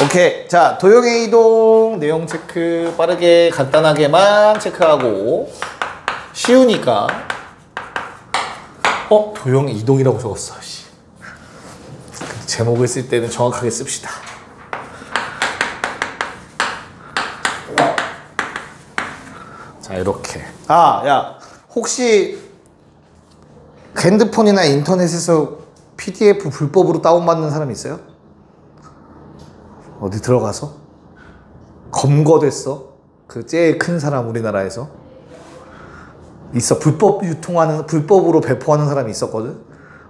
오케이. 자, 도형의 이동 내용 체크 빠르게 간단하게만 체크하고 쉬우니까 도형의 이동이라고 적었어. 제목을 쓸 때는 정확하게 씁시다. 자, 이렇게. 야, 혹시 핸드폰이나 인터넷에서 PDF 불법으로 다운받는 사람 있어요? 어디 들어가서? 검거됐어? 그 제일 큰 사람 우리나라에서 있어. 불법으로 배포하는 사람이 있었거든.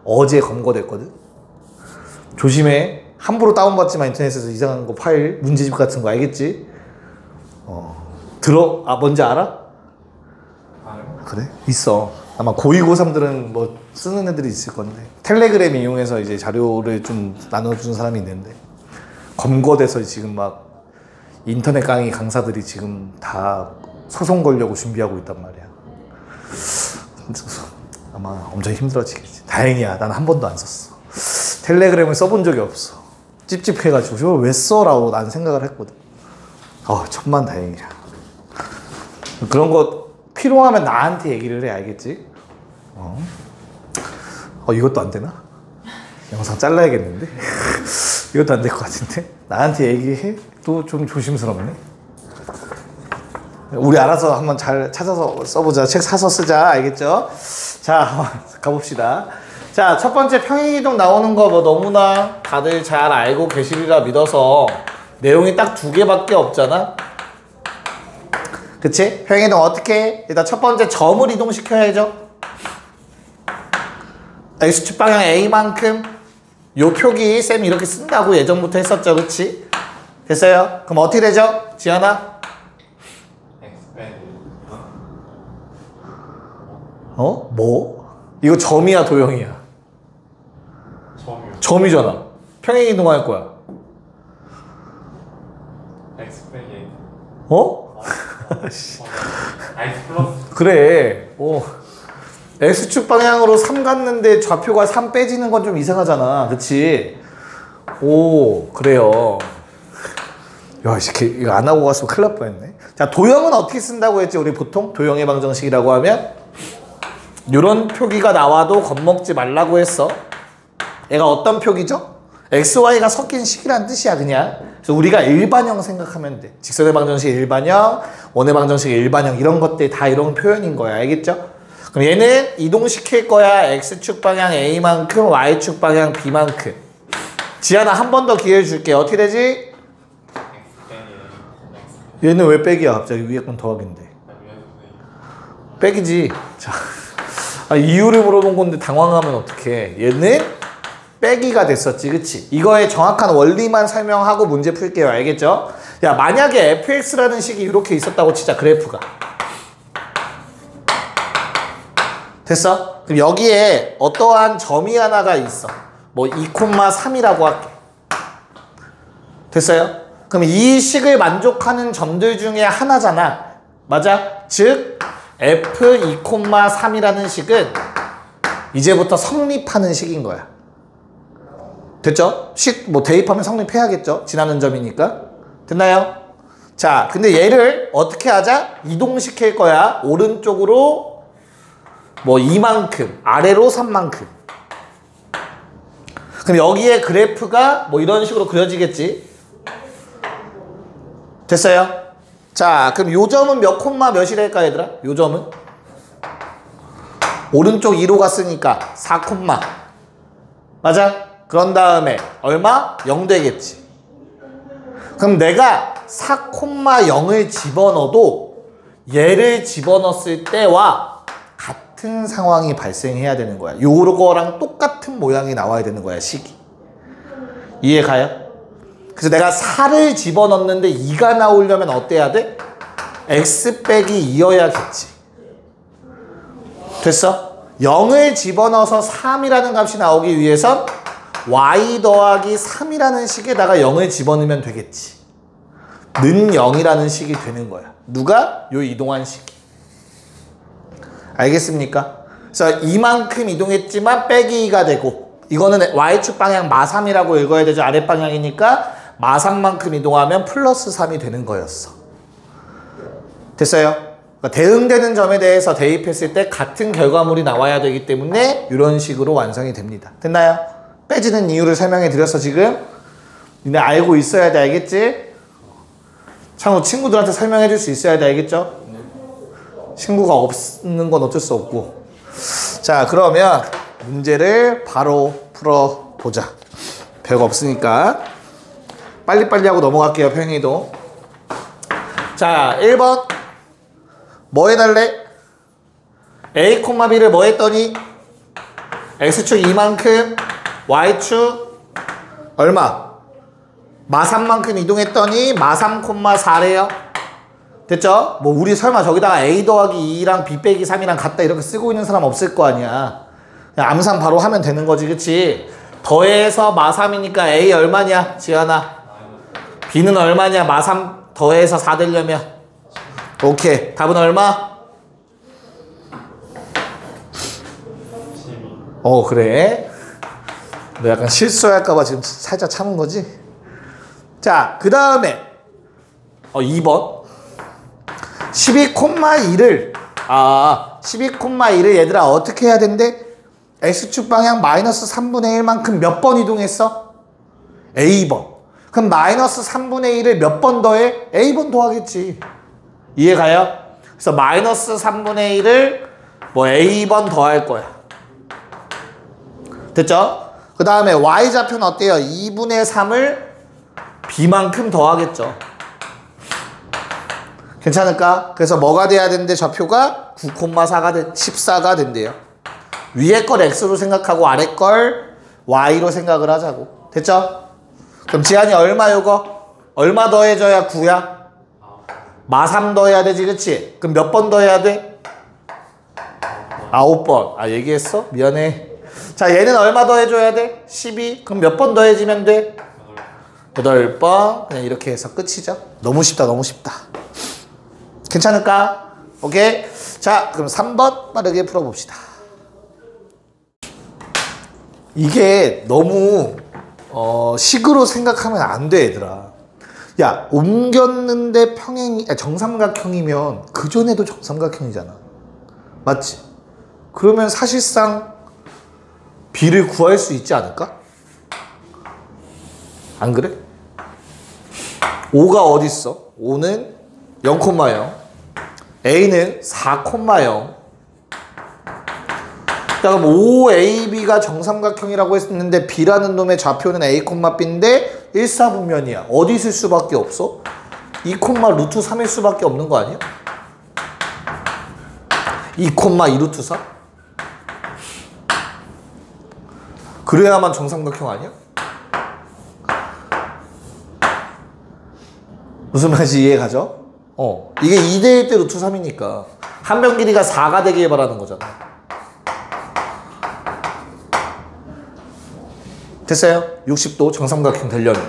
어제 검거됐거든. 조심해. 함부로 다운받지마. 인터넷에서 이상한 거 파일 문제집 같은 거 알겠지? 뭔지 알아? 그래? 있어. 아마 고2, 고3들은 뭐 쓰는 애들이 있을 건데 텔레그램 이용해서 이제 자료를 좀 나눠주는 사람이 있는데 검거돼서 지금 막 인터넷 강의 강사들이 지금 다 소송 걸려고 준비하고 있단 말이야. 아마 엄청 힘들어지겠지. 다행이야. 난 한 번도 안 썼어. 텔레그램을 써본 적이 없어. 찝찝해가지고 저거 왜 써라고 난 생각을 했거든. 천만 다행이야. 그런 거 필요하면 나한테 얘기를 해. 알겠지? 이것도 안 되나? 영상 잘라야겠는데? 이것도 안 될 것 같은데? 나한테 얘기해? 또 좀 조심스럽네. 우리 알아서 한번 잘 찾아서 써보자. 책 사서 쓰자. 알겠죠? 자, 가봅시다. 자, 첫 번째 평행이동 나오는 거 뭐 너무나 다들 잘 알고 계시리라 믿어서 내용이 딱 2개밖에 없잖아? 그치? 평행이동 어떻게 해? 일단 첫 번째 점을 이동시켜야죠. X축 방향 A만큼 요 표기 쌤이 이렇게 쓴다고 예전부터 했었죠. 그치? 됐어요? 그럼 어떻게 되죠? 지현아? 뭐? 이거 점이야 도형이야? 점이잖아. 평행 이동할 거야. 그래. X축 방향으로 3 갔는데 좌표가 3 빼지는 건 좀 이상하잖아. 그치? 그래요. 야, 이거 안 하고 갔으면 큰일 날 뻔했네. 자, 도형은 어떻게 쓴다고 했지? 우리 보통 도형의 방정식이라고 하면 이런 표기가 나와도 겁먹지 말라고 했어. 얘가 어떤 표기죠? XY가 섞인 식이란 뜻이야 그냥. 그래서 우리가 일반형 생각하면 돼. 직선의 방정식 일반형, 원의 방정식 일반형 이런 것들 다 이런 표현인 거야. 알겠죠? 그럼 얘는 이동시킬 거야. X축 방향 A만큼 Y축 방향 B만큼. 지하나 한 번 더 기회 줄게. 어떻게 되지? 얘는 왜 빼기야? 갑자기 위에 건 더하기인데. 빼기지. 자, 이유를 물어본 건데 당황하면 어떡해. 얘는 빼기가 됐었지. 그치? 이거의 정확한 원리만 설명하고 문제 풀게요. 알겠죠? 야, 만약에 fx라는 식이 이렇게 있었다고 치자. 그래프가. 됐어? 그럼 여기에 어떠한 점이 하나가 있어. 뭐 2,3이라고 할게. 됐어요? 그럼 이 식을 만족하는 점들 중에 하나잖아. 맞아? 즉 f 2,3이라는 식은 이제부터 성립하는 식인 거야. 됐죠? 식 뭐 대입하면 성립해야겠죠? 지나는 점이니까. 됐나요? 자, 근데 얘를 어떻게 하자? 이동시킬 거야. 오른쪽으로 뭐 2만큼, 아래로 3만큼. 그럼 여기에 그래프가 뭐 이런 식으로 그려지겠지? 됐어요? 자, 그럼 요 점은 몇 콤마 몇이랄까 얘들아? 요 점은? 오른쪽 2로 갔으니까 4 콤마. 맞아? 그런 다음에 얼마? 0 되겠지. 그럼 내가 4 콤마 0을 집어넣어도 얘를 집어넣었을 때와 같은 상황이 발생해야 되는 거야. 요거랑 똑같은 모양이 나와야 되는 거야, 식이. 이해 가요? 그래서 내가 4를 집어넣는데 2가 나오려면 어때야 돼? x 빼기 2여야겠지. 됐어? 0을 집어넣어서 3이라는 값이 나오기 위해선 y 더하기 3이라는 식에다가 0을 집어넣으면 되겠지. 는 0이라는 식이 되는 거야. 누가? 요 이동한 식이. 알겠습니까? 그래서 이만큼 이동했지만 빼기 2가 되고 이거는 y축 방향 마3이라고 읽어야 되죠. 아랫방향이니까 마3만큼 이동하면 플러스 3이 되는 거였어. 됐어요? 그러니까 대응되는 점에 대해서 대입했을 때 같은 결과물이 나와야 되기 때문에 이런 식으로 완성이 됩니다. 됐나요? 빼지는 이유를 설명해 드렸어 지금. 니네 알고 있어야 돼. 알겠지? 참고 친구들한테 설명해 줄 수 있어야 돼. 알겠죠? 친구가 없는 건 어쩔 수 없고. 자, 그러면 문제를 바로 풀어보자. 별거 없으니까 빨리빨리 하고 넘어갈게요. 평행이동. 자, 1번 뭐 해달래? A, B를 뭐 했더니 X축 2만큼 Y축 얼마? 마3만큼 이동했더니 마3, 4래요. 됐죠? 뭐 우리 설마 저기다가 A 더하기 2랑 B 빼기 3이랑 같다 이렇게 쓰고 있는 사람 없을 거 아니야. 그냥 암산 바로 하면 되는 거지. 그치? 더해서 마3이니까 A 얼마냐? 지연아. B는 얼마냐? 마3 더해서 4 되려면. 오케이. 답은 얼마? 그래. 너 약간 실수할까봐 지금 살짝 참은 거지? 자, 그 다음에 2번 12,1을 12,1을 얘들아 어떻게 해야 된대? X축 방향 마이너스 3분의 1만큼 몇 번 이동했어? A번. 그럼 마이너스 3분의 1을 몇 번 더해? A번 더하겠지. 이해가요? 그래서 마이너스 3분의 1을 뭐 A번 더할 거야. 됐죠? 그 다음에 Y좌표는 어때요? 2분의 3을 B만큼 더하겠죠. 괜찮을까? 그래서 뭐가 돼야 되는데 좌표가 9,4가 14가 된대요. 위에 걸 X로 생각하고 아래 걸 Y로 생각을 하자고. 됐죠? 그럼 지한이 얼마 요거? 얼마 더해줘야 9야? 마3 더해야 되지, 그치? 그럼 몇 번 더해야 돼? 9번. 얘기했어? 미안해. 자, 얘는 얼마 더해줘야 돼? 12. 그럼 몇 번 더해지면 돼? 8번. 그냥 이렇게 해서 끝이죠. 너무 쉽다, 너무 쉽다. 괜찮을까? 오케이? 자, 그럼 3번 빠르게 풀어봅시다. 이게 너무 식으로 생각하면 안 돼, 얘들아. 야, 옮겼는데 정삼각형이면 그전에도 정삼각형이잖아. 맞지? 그러면 사실상 B를 구할 수 있지 않을까? 안 그래? 5가 어디 있어? 5는 0,0, A는 4,0. 그럼 5AB가 정삼각형이라고 했는데 B라는 놈의 좌표는 A, B인데 1사분면이야. 어디 있을 수밖에 없어? 2, 루트 3일 수밖에 없는 거 아니야? 2, 2 루트 3? 그래야만 정삼각형 아니야? 무슨 말인지 이해가죠? 이게 2대1 대 루트 3이니까 한 변 길이가 4가 되길 바라는 거잖아. 됐어요? 60도 정삼각형 되려면.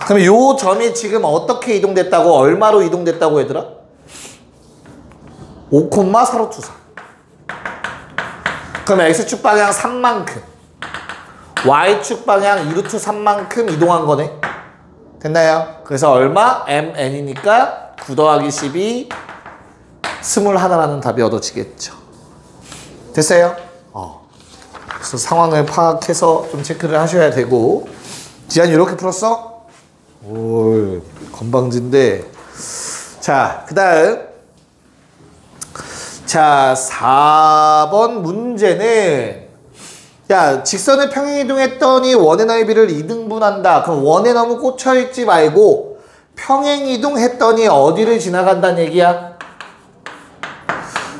그러면 요 점이 지금 어떻게 이동됐다고? 얼마로 이동됐다고 얘들아? 5,4 루트 3. 그러면 X축 방향 3만큼 Y축 방향 2 루트 3만큼 이동한 거네. 됐나요? 그래서 얼마? MN이니까 9 더하기 12 21라는 답이 얻어지겠죠. 됐어요? 그래서 상황을 파악해서 좀 체크를 하셔야 되고. 지한이 이렇게 풀었어? 오, 건방진데. 자, 그 다음. 자, 4번 문제는 야, 직선을 평행이동했더니 원의 넓이를 2등분한다. 그럼 원에 너무 꽂혀있지 말고 평행이동했더니 어디를 지나간다는 얘기야?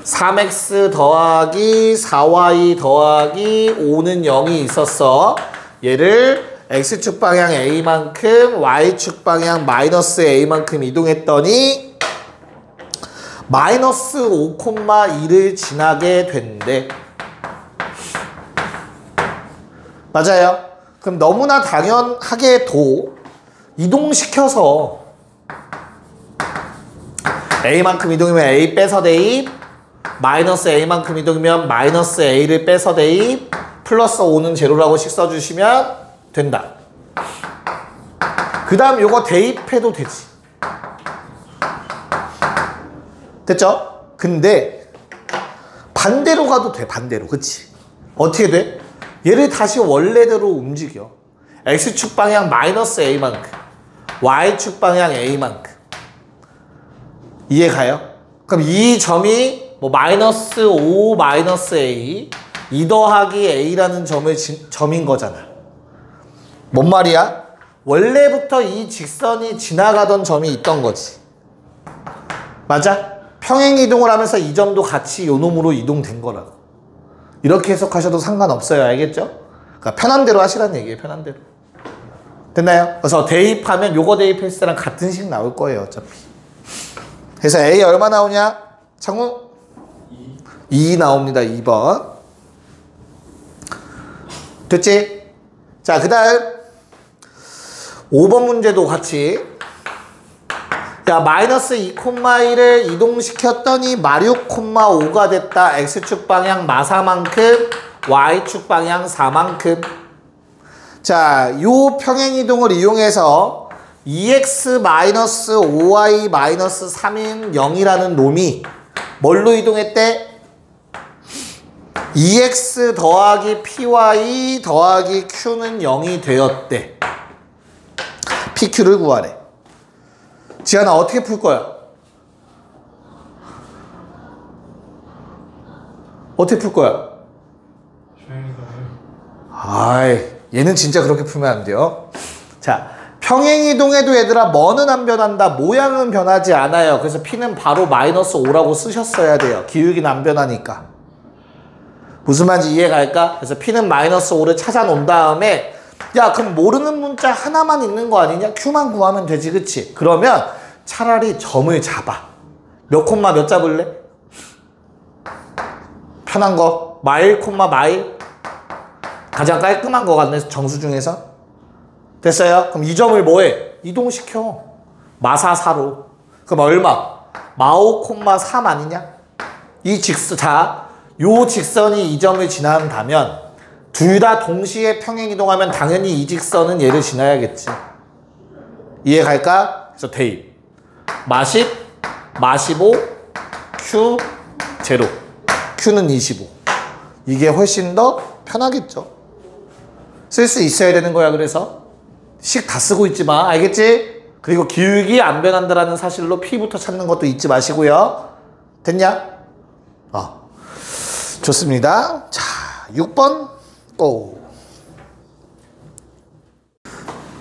3x 더하기 4y 더하기 5는 0이 있었어. 얘를 x축 방향 a만큼 y축 방향 마이너스 a만큼 이동했더니 마이너스 5,2를 지나게 된대. 맞아요. 그럼 너무나 당연하게도 이동시켜서 a만큼 이동이면 a 빼서 대입, 마이너스 a만큼 이동이면 마이너스 a를 빼서 대입, 플러스 5는 제로라고 식 써주시면 된다. 그 다음 요거 대입해도 되지. 됐죠? 근데 반대로 가도 돼. 반대로. 그치? 어떻게 돼? 얘를 다시 원래대로 움직여. x축 방향 마이너스 a만큼, y축 방향 a만큼. 이해 가요? 그럼 이 점이 뭐 마이너스 5 마이너스 a 2 더하기 a라는 점인 거잖아. 뭔 말이야? 원래부터 이 직선이 지나가던 점이 있던 거지. 맞아? 평행 이동을 하면서 이 점도 같이 요 놈으로 이동된 거라고. 이렇게 해석하셔도 상관없어요. 알겠죠? 그러니까 편한 대로 하시라는 얘기예요. 편한 대로. 됐나요? 그래서 대입하면 요거 대입했을 때랑 같은 식 나올 거예요. 어차피. 그래서 A 얼마 나오냐? 창우? 2 나옵니다. 2번. 됐지? 자, 그 다음 5번 문제도 같이. 야, 마이너스 2,1을 이동시켰더니 마6,5가 됐다. x축 방향 마4만큼, y축 방향 4만큼. 자, 요 평행이동을 이용해서 2x-5y-3인 0이라는 놈이 뭘로 이동했대? 2x 더하기 py 더하기 q는 0이 되었대. pq를 구하래. 지한아, 어떻게 풀 거야? 어떻게 풀 거야? 아이, 얘는 진짜 그렇게 풀면 안 돼요. 자, 평행이동에도 얘들아 뭐는 안 변한다. 모양은 변하지 않아요. 그래서 p는 바로 마이너스 5라고 쓰셨어야 돼요. 기울기는 안 변하니까. 무슨 말인지 이해갈까? 그래서 p는 마이너스 5를 찾아 놓은 다음에 야, 그럼 모르는 문자 하나만 있는 거 아니냐? q만 구하면 되지, 그치? 그러면 차라리 점을 잡아. 몇 콤마 몇 잡을래? 편한 거. 마일 콤마 마일. 가장 깔끔한 거 같네, 정수 중에서. 됐어요? 그럼 이 점을 뭐해? 이동시켜. 마4,4로. 그럼 얼마? 마5 콤마 3 아니냐? 이 직선, 자, 요 직선이 이 점을 지난다면 둘 다 동시에 평행이동하면 당연히 이 직선은 얘를 지나야겠지. 이해 갈까? 그래서 대입. 마10, 마15, q, 제로. q는 25. 이게 훨씬 더 편하겠죠. 쓸 수 있어야 되는 거야. 그래서 식 다 쓰고 있지 마. 알겠지? 그리고 기울기 안 변한다라는 사실로 p부터 찾는 것도 잊지 마시고요. 됐냐? 좋습니다. 자, 6번 고.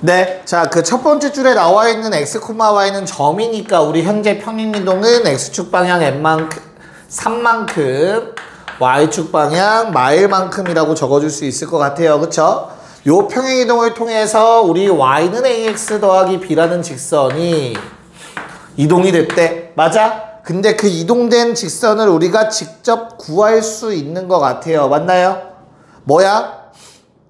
네, 자, 그 첫 번째 줄에 나와 있는 x, y는 점이니까 우리 현재 평행이동은 x축 방향 n만큼, 3만큼, y축 방향 마일만큼이라고 적어줄 수 있을 것 같아요. 그쵸? 요 평행이동을 통해서 우리 y는 ax 더하기 b라는 직선이 이동이 됐대. 맞아? 근데 그 이동된 직선을 우리가 직접 구할 수 있는 것 같아요. 맞나요? 뭐야?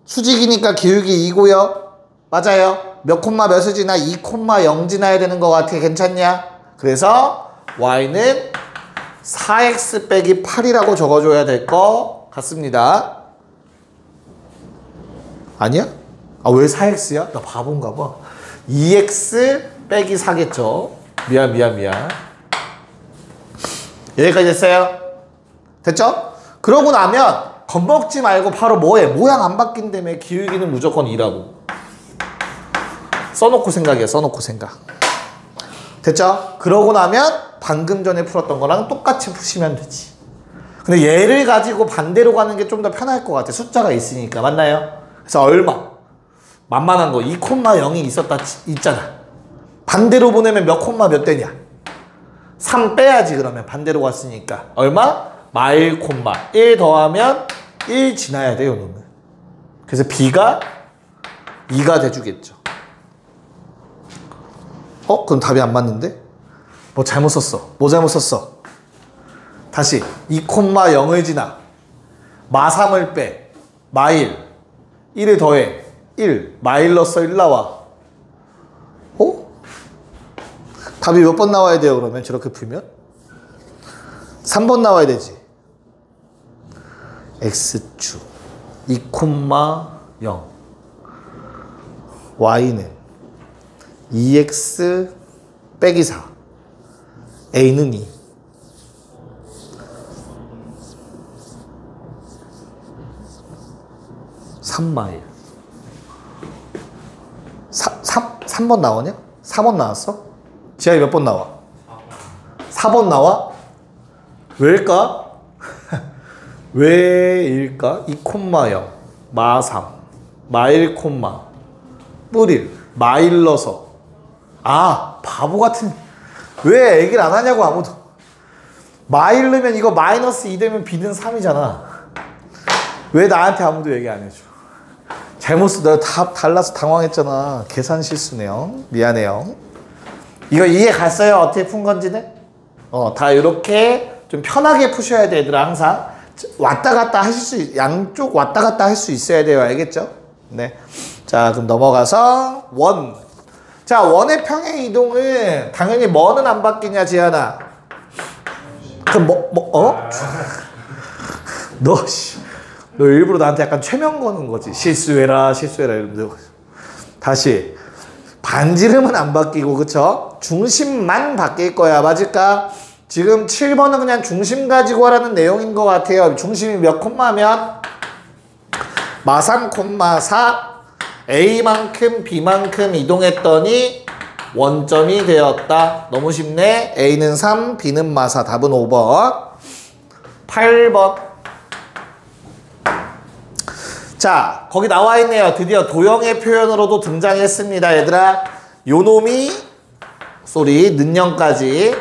수직이니까 기울기 2고요. 맞아요. 몇 콤마 몇을 지나? 2,0 지나야 되는 것 같아. 괜찮냐? 그래서 y는 4x 빼기 8이라고 적어줘야 될 것 같습니다. 아니야? 아, 왜 4x야? 나 바본가 봐. 2x 빼기 4겠죠. 미안. 여기까지 됐어요? 됐죠? 그러고 나면 겁먹지 말고 바로 뭐해? 모양 안 바뀐다며. 기울기는 무조건 2라고. 써놓고 생각이야. 써놓고 생각. 됐죠? 그러고 나면 방금 전에 풀었던 거랑 똑같이 푸시면 되지. 근데 얘를 가지고 반대로 가는 게 좀 더 편할 것 같아. 숫자가 있으니까. 맞나요? 그래서 얼마? 만만한 거 2,0이 있잖아. 반대로 보내면 몇 콤마 몇 되냐? 3 빼야지. 그러면 반대로 갔으니까 얼마? 마1 콤마 1 더하면 1 지나야 돼요. 놈은. 그래서 b가 2가 돼주겠죠. 그럼 답이 안 맞는데? 뭐 잘못 썼어. 뭐 잘못 썼어? 다시 2,0을 지나 마3을 빼 마1 1을 더해 1 마일러스 1 나와. 답이 몇 번 나와야 돼요? 그러면 저렇게 풀면 3번 나와야 되지. x축 2,0 y는 2x 빼기 4. a는 2. 3마일. 3번 나오냐? 4번 나왔어? 지하이 몇 번 나와? 4번 나와? 왜일까? 왜일까? 2,0 마3 마1 뿌릴 마일러서. 아 바보 같은, 왜 얘기를 안 하냐고. 아무도. 마일 넣으면 이거 마이너스 2 되면 b는 3이잖아. 왜 나한테 아무도 얘기 안 해줘? 잘못 써. 내가 다 달라서 당황했잖아. 계산 실수네요. 미안해요. 이거 이해 갔어요? 어떻게 푼 건지는? 다 이렇게 좀 편하게 푸셔야 돼, 얘들아. 항상 왔다 갔다 하실 수, 양쪽 왔다 갔다 할 수 있어야 돼요. 알겠죠? 네. 자, 그럼 넘어가서 원. 자, 원의 평행 이동은 당연히 뭐는 안 바뀌냐, 지현아? 그럼 너 일부러 나한테 약간 최면 거는 거지. 실수해라 이러면서. 다시. 반지름은 안 바뀌고, 그쵸? 중심만 바뀔 거야. 맞을까? 지금 7번은 그냥 중심 가지고 하라는 내용인 것 같아요. 중심이 몇 콤마면? 마3, 4. A만큼 B만큼 이동했더니 원점이 되었다. 너무 쉽네. A는 3, B는 마4. 답은 5번. 8번. 자, 거기 나와 있네요. 드디어 도형의 표현으로도 등장했습니다. 얘들아, 요놈이 는형까지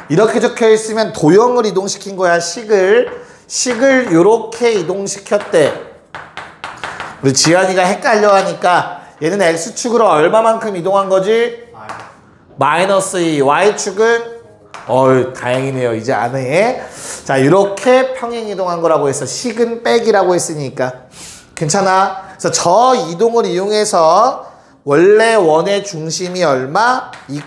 이렇게 적혀 있으면 도형을 이동시킨 거야. 식을 요렇게 이동시켰대. 우리 지한이가 헷갈려 하니까 얘는 x축으로 얼마만큼 이동한 거지? 마이너스 2. y축은 다행이네요. 이제 아네. 자, 이렇게 평행 이동한 거라고 했어. 식은 빼기라고 했으니까. 괜찮아. 그래서 저 이동을 이용해서 원래 원의 중심이 얼마? 2,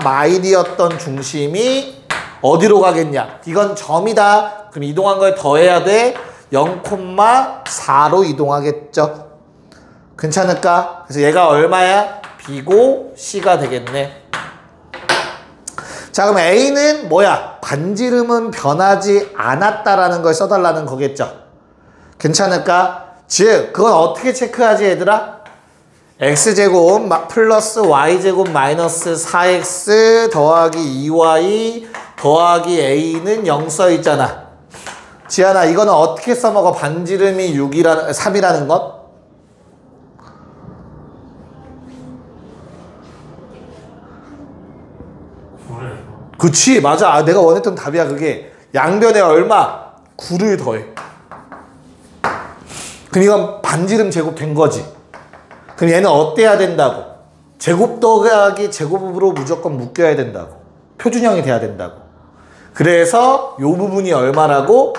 마일이었던 중심이 어디로 가겠냐? 이건 점이다. 그럼 이동한 걸 더해야 돼. 0,4로 이동하겠죠. 괜찮을까? 그래서 얘가 얼마야? B고 C가 되겠네. 자, 그럼 A는 뭐야? 반지름은 변하지 않았다라는 걸 써달라는 거겠죠. 괜찮을까? 즉, 그건 어떻게 체크하지, 얘들아? x제곱 플러스 y제곱 마이너스 4x 더하기 2y 더하기 a는 0 써있잖아. 지한아, 이거는 어떻게 써먹어? 반지름이 3이라는 것? 그치, 맞아. 내가 원했던 답이야. 그게 양변에 얼마? 9를 더해. 그럼 이건 반지름 제곱 된 거지. 그럼 얘는 어때야 된다고? 제곱 더하기 제곱으로 무조건 묶여야 된다고. 표준형이 돼야 된다고. 그래서 요 부분이 얼마라고?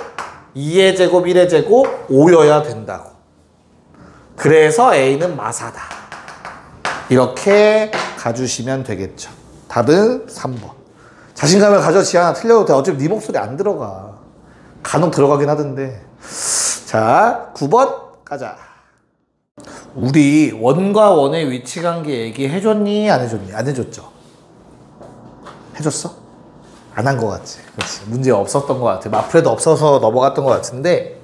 2의 제곱, 1의 제곱, 5여야 된다고. 그래서 A는 마4다. 이렇게 가주시면 되겠죠. 답은 3번. 자신감을 가져. 지한아, 틀려도 돼. 어차피 네 목소리 안 들어가. 간혹 들어가긴 하던데. 자, 9번 가자. 우리 원과 원의 위치관계 얘기해줬니? 안 해줬니? 안 해줬죠? 해줬어? 안 한 것 같지? 그렇지. 문제 없었던 것 같아. 마플에도 없어서 넘어갔던 것 같은데,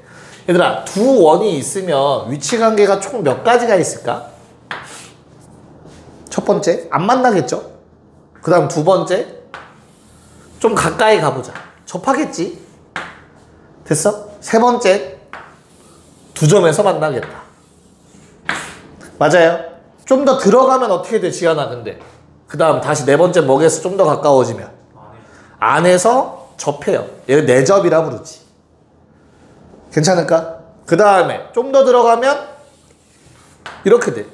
얘들아, 두 원이 있으면 위치관계가 총 몇 가지가 있을까? 첫 번째, 안 만나겠죠? 그 다음 두 번째, 좀 가까이 가보자. 접하겠지? 됐어? 세 번째, 두 점에서 만나겠다. 맞아요? 좀 더 들어가면 어떻게 돼, 지한아, 근데? 그 다음 다시 네 번째 뭐겠어? 좀 더 가까워지면? 안에서 접해요. 얘를 내접이라 부르지. 괜찮을까? 그 다음에 좀 더 들어가면 이렇게 돼.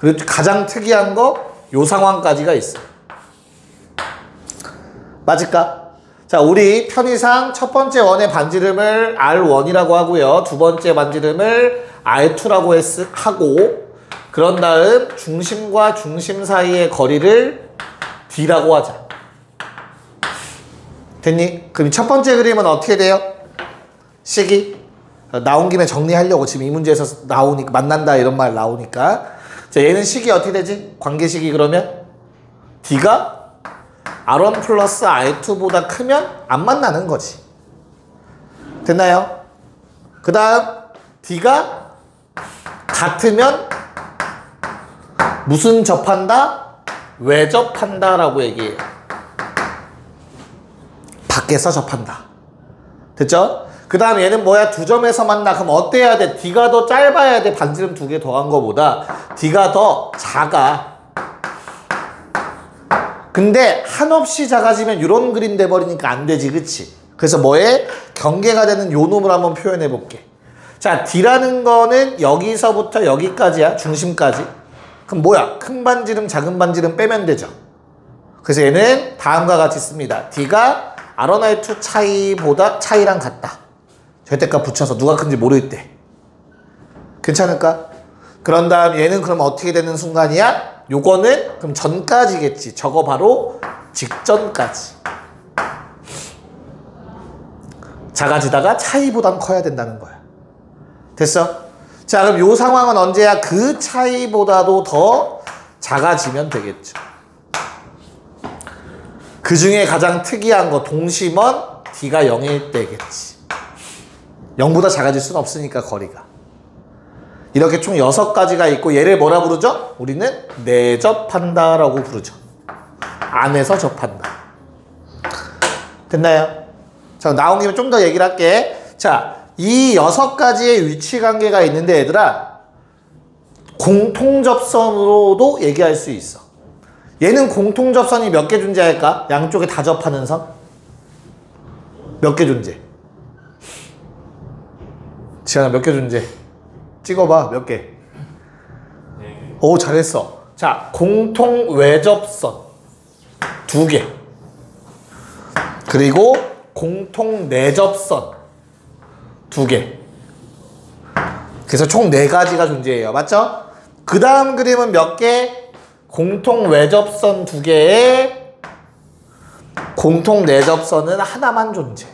그리고 가장 특이한 거, 요 상황까지가 있어. 맞을까? 자, 우리 편의상 첫 번째 원의 반지름을 R1이라고 하고요. 두 번째 반지름을 R2라고 하고, 그런 다음 중심과 중심 사이의 거리를 D라고 하자. 됐니? 그럼 첫 번째 그림은 어떻게 돼요? 식이 나온 김에 정리하려고. 지금 이 문제에서 나오니까, 만난다 이런 말 나오니까. 자, 얘는 식이 어떻게 되지? 관계식이 그러면 D가 R1 플러스 R2보다 크면 안 만나는 거지. 됐나요? 그 다음 D가 같으면 무슨 접한다? 왜 접한다 라고 얘기해요. 밖에서 접한다. 됐죠? 그 다음 얘는 뭐야? 두 점에서 만나. 그럼 어때야 돼? D가 더 짧아야 돼. 반지름 두 개 더한 거보다 D가 더 작아. 근데 한없이 작아지면 이런 그림 돼버리니까 안 되지. 그치? 그래서 뭐에? 경계가 되는 요 놈을 한번 표현해 볼게. 자, D라는 거는 여기서부터 여기까지야. 중심까지. 그럼 뭐야? 큰 반지름, 작은 반지름 빼면 되죠. 그래서 얘는 다음과 같이 씁니다. D가 R1, R2 차이랑 같다. 절대값 붙여서 누가 큰지 모를 때. 괜찮을까? 그런 다음 얘는 그럼 어떻게 되는 순간이야? 요거는 그럼 전까지겠지. 저거 바로 직전까지. 작아지다가 차이보단 커야 된다는 거야. 됐어? 자, 그럼 요 상황은 언제야? 그 차이보다도 더 작아지면 되겠죠. 그 중에 가장 특이한 거 동심원 D가 0일 때겠지. 0보다 작아질 수는 없으니까 거리가. 이렇게 총 6가지가 있고 얘를 뭐라 부르죠? 우리는 내접한다 라고 부르죠. 안에서 접한다. 됐나요? 자, 나온 김에 좀 더 얘기를 할게. 자, 이 6가지의 위치관계가 있는데 얘들아 공통접선으로도 얘기할 수 있어. 얘는 공통접선이 몇 개 존재할까? 양쪽에 다 접하는 선? 몇 개 존재? 지현아 몇 개 존재? 찍어봐. 몇 개? 오, 잘했어. 자, 공통 외접선 2개. 그리고 공통 내접선 2개. 그래서 총 4가지가 존재해요. 맞죠? 그 다음 그림은 몇 개? 공통 외접선 2개에 공통 내접선은 하나만 존재.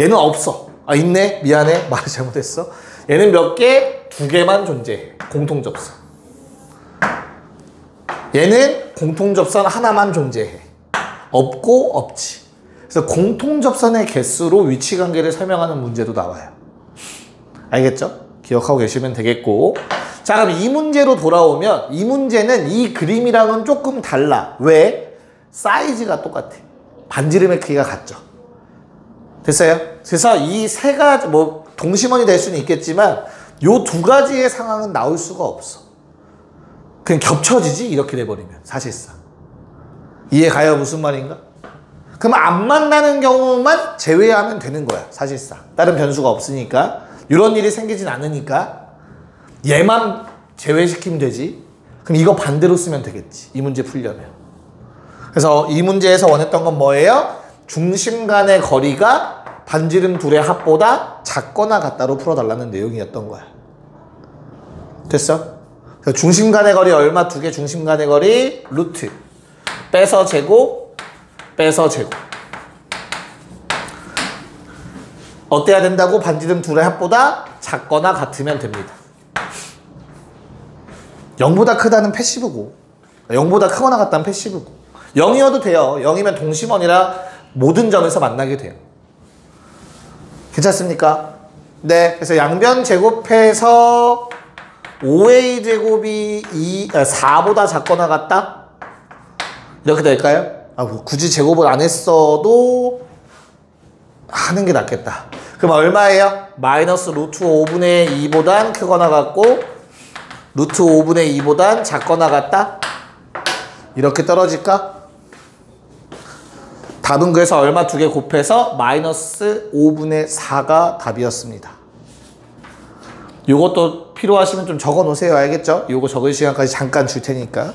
얘는 없어. 아, 있네? 미안해. 말을 잘못했어. 얘는 몇 개? 2개만 존재해. 공통접선. 얘는 공통접선 하나만 존재해. 없고 없지. 그래서 공통접선의 개수로 위치관계를 설명하는 문제도 나와요. 알겠죠? 기억하고 계시면 되겠고. 자, 그럼 이 문제로 돌아오면 이 문제는 이 그림이랑은 조금 달라. 왜? 사이즈가 똑같아. 반지름의 크기가 같죠. 됐어요? 그래서 이 3가지, 뭐 동심원이 될 수는 있겠지만 요 2가지의 상황은 나올 수가 없어. 그냥 겹쳐지지? 이렇게 돼버리면 사실상. 이해가요? 무슨 말인가? 그럼 안 만나는 경우만 제외하면 되는 거야. 사실상. 다른 변수가 없으니까. 이런 일이 생기진 않으니까 얘만 제외시키면 되지. 그럼 이거 반대로 쓰면 되겠지. 이 문제 풀려면. 그래서 이 문제에서 원했던 건 뭐예요? 중심 간의 거리가 반지름 둘의 합보다 작거나 같다로 풀어달라는 내용이었던 거야. 됐어? 그래서 중심 간의 거리 얼마? 2개 중심 간의 거리 루트 빼서 제곱 빼서 제곱. 어때야 된다고? 반지름 둘의 합보다 작거나 같으면 됩니다. 0보다 크다는 패시브고 0보다 크거나 같다는 패시브고 0이어도 돼요. 0이면 동심원이라 모든 점에서 만나게 돼요. 괜찮습니까? 네. 그래서 양변 제곱해서 5a 제곱이 4보다 작거나 같다? 이렇게 될까요? 아, 뭐 굳이 제곱을 안 했어도 하는 게 낫겠다. 그럼 얼마예요? 마이너스 루트 5분의 2보단 크거나 같고 루트 5분의 2보단 작거나 같다? 이렇게 떨어질까? 답은 그래서 얼마 2개 곱해서 마이너스 5분의 4가 답이었습니다. 요것도 필요하시면 좀 적어 놓으세요. 알겠죠? 요거 적을 시간까지 잠깐 줄 테니까.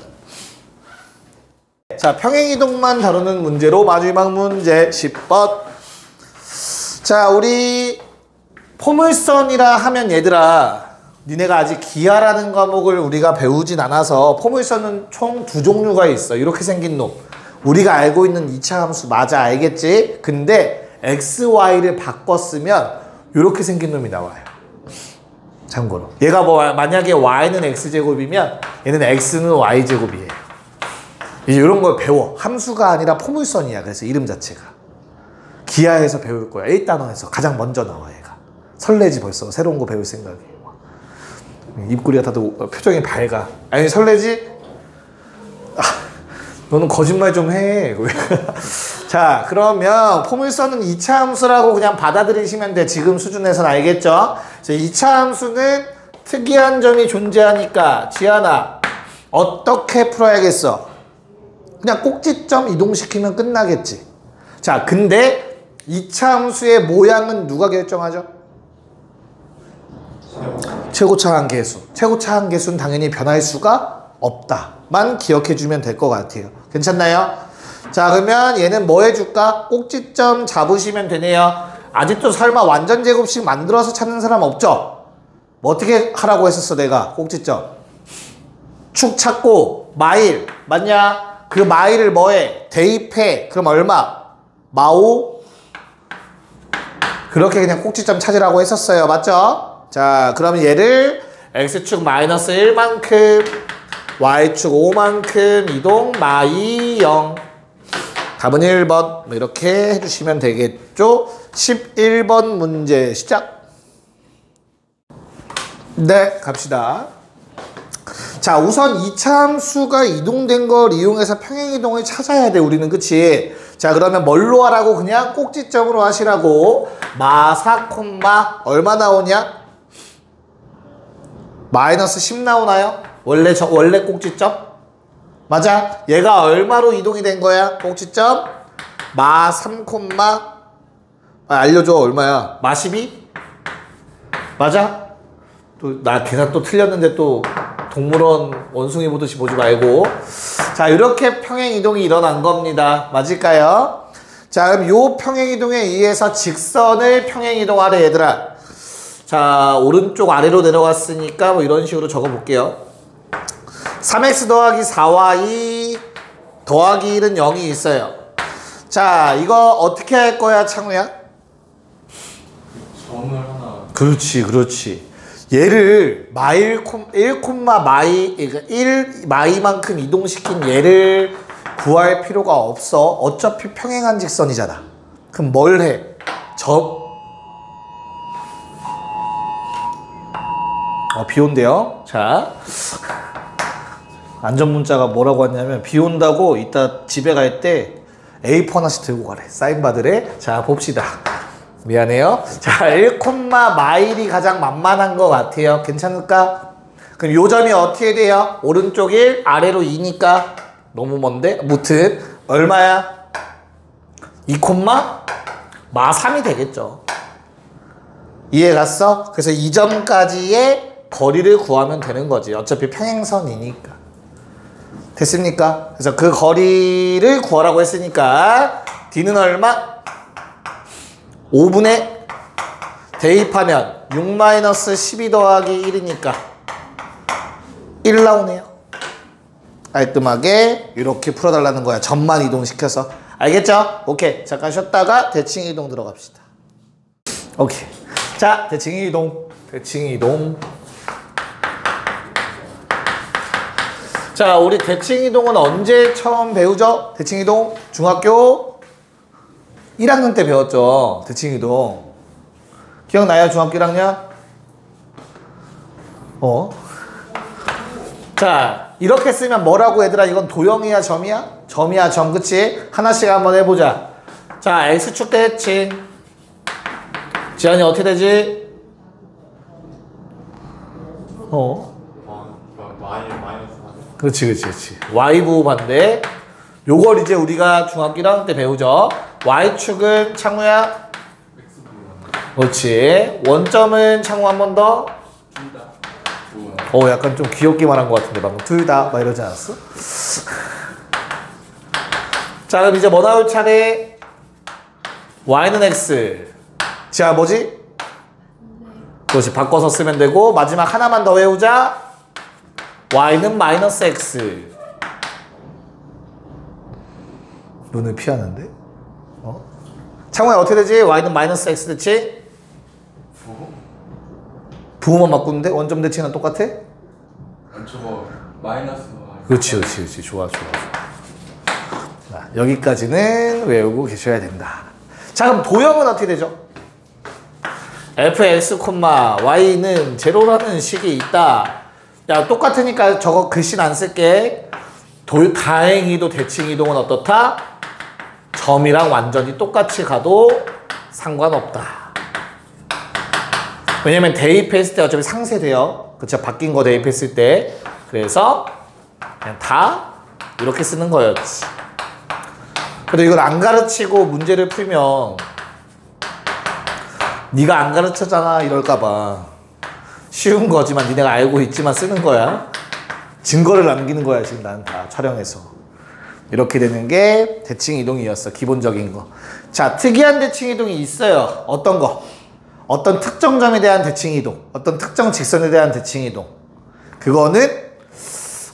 자, 평행이동만 다루는 문제로 마지막 문제 10번. 자, 우리 포물선이라 하면 얘들아, 니네가 아직 기하라는 과목을 우리가 배우진 않아서 포물선은 총 2종류가 있어. 이렇게 생긴 놈. 우리가 알고 있는 2차 함수 맞아, 알겠지? 근데 x, y를 바꿨으면 이렇게 생긴 놈이 나와요. 참고로. 얘가 뭐 만약에 y는 x제곱이면 얘는 x는 y제곱이에요. 이제 이런 걸 배워. 함수가 아니라 포물선이야. 그래서 이름 자체가. 기하에서 배울 거야. 1단원에서 가장 먼저 나와 얘가. 설레지 벌써. 새로운 거 배울 생각이. 입꼬리가 다들 표정이 밝아. 아니 설레지? 아, 너는 거짓말 좀 해. 자, 그러면 포물선은 2차 함수라고 그냥 받아들이시면 돼. 지금 수준에서는 알겠죠? 2차 함수는 특이한 점이 존재하니까 지안아 어떻게 풀어야겠어? 그냥 꼭지점 이동시키면 끝나겠지. 자, 근데 2차 함수의 모양은 누가 결정하죠? 최고차항 계수. 최고차항 계수는 당연히 변할 수가 없다만 기억해주면 될 것 같아요. 괜찮나요? 자, 그러면 얘는 뭐 해줄까? 꼭지점 잡으시면 되네요. 아직도 설마 완전 제곱식 만들어서 찾는 사람 없죠? 뭐 어떻게 하라고 했었어 내가 꼭지점? 축 찾고 마일 맞냐? 그 마일을 뭐해? 대입해. 그럼 얼마? 마오? 그렇게 그냥 꼭지점 찾으라고 했었어요. 맞죠? 자, 그러면 얘를 x축 마이너스 1만큼 y축 5만큼 이동 마이 0. 답은 1번. 이렇게 해주시면 되겠죠? 11번 문제 시작. 네, 갑시다. 자, 우선 2차 함수가 이동된 걸 이용해서 평행이동을 찾아야 돼, 우리는. 그치? 자, 그러면 뭘로 하라고? 그냥 꼭지점으로 하시라고. 마4 콤마 얼마 나오냐? 마이너스 10 나오나요? 원래 꼭지점? 맞아? 얘가 얼마로 이동이 된 거야? 꼭지점? 마3 콤마 알려줘. 얼마야? 마12? 맞아? 또 나 계산 또 틀렸는데 또 동물원 원숭이 보듯이 보지 말고. 자, 이렇게 평행이동이 일어난 겁니다. 맞을까요? 자, 그럼 요 평행이동에 의해서 직선을 평행이동하래 얘들아. 자, 오른쪽 아래로 내려갔으니까 뭐 이런 식으로 적어볼게요. 3x 더하기 4y 더하기 1은 0이 있어요. 자, 이거 어떻게 할 거야, 창우야? 점을 하나. 그렇지. 얘를 마일 1, 마이, 그러니까 1 마이만큼 이동시킨 얘를 구할 필요가 없어. 어차피 평행한 직선이잖아. 그럼 뭘 해? 비 온대요. 자, 안전 문자가 뭐라고 왔냐면 비 온다고 이따 집에 갈 때 A4 하나씩 들고 가래. 사인 받으래. 자, 봅시다. 미안해요. 자, 1, 마일이 가장 만만한 것 같아요. 괜찮을까? 그럼 요 점이 어떻게 돼요? 오른쪽 1, 아래로 2니까 너무 먼데? 무튼 얼마야? 2, 마 3이 되겠죠. 이해 갔어? 그래서 이 점까지의 거리를 구하면 되는 거지. 어차피 평행선이니까. 됐습니까? 그래서 그 거리를 구하라고 했으니까 D는 얼마? 5분의 대입하면 6-12 더하기 1이니까 1 나오네요. 깔끔하게 이렇게 풀어달라는 거야. 점만 이동시켜서. 알겠죠? 오케이. 잠깐 쉬었다가 대칭 이동 들어갑시다. 오케이. 자, 대칭 이동. 자, 우리 대칭 이동은 언제 처음 배우죠? 대칭 이동 중학교 1학년 때 배웠죠. 대칭 이동. 기억나요? 중학교 1학년? 자, 이렇게 쓰면 뭐라고 얘들아? 이건 도형이야, 점이야? 점이야, 점. 그치? 하나씩 한번 해보자. 자, x축 대칭. 지안이 어떻게 되지? 마이너스. 그렇지. y부 반대. 요걸 이제 우리가 중학교 1학년 때 배우죠. y축은 창우야? 그렇지. 원점은 창우 한 번 더? 약간 좀 귀엽게 말한 것 같은데 방금 둘 다 막 이러지 않았어? 자, 그럼 이제 뭐 나올 차례? y는 x. 자, 뭐지? 그렇지. 바꿔서 쓰면 되고 마지막 하나만 더 외우자. y는 마이너스 x. 눈을 피하는데? 창호야 어떻게 되지? y는 마이너스 x 대칭? 부호만 바꾸는데 원점 대칭은 똑같아? 저거 마이너스. 그렇지. 좋아. 자, 여기까지는 외우고 계셔야 된다. 자, 그럼 도형은 어떻게 되죠? fx, y는 제로라는 식이 있다. 야, 똑같으니까 저거 글씨는 안 쓸게. 다행히도 대칭 이동은 어떻다? 점이랑 완전히 똑같이 가도 상관없다. 왜냐면 대입했을 때 어차피 상쇄돼요. 그쵸? 바뀐 거 대입했을 때. 그래서 그냥 다 이렇게 쓰는 거였지. 근데 이걸 안 가르치고 문제를 풀면 네가 안 가르쳤잖아 이럴까봐. 쉬운 거지만 니네가 알고 있지만 쓰는 거야. 증거를 남기는 거야 지금 난 다 촬영해서. 이렇게 되는 게 대칭 이동이었어. 기본적인 거. 자, 특이한 대칭 이동이 있어요. 어떤 거? 어떤 특정 점에 대한 대칭 이동, 어떤 특정 직선에 대한 대칭 이동. 그거는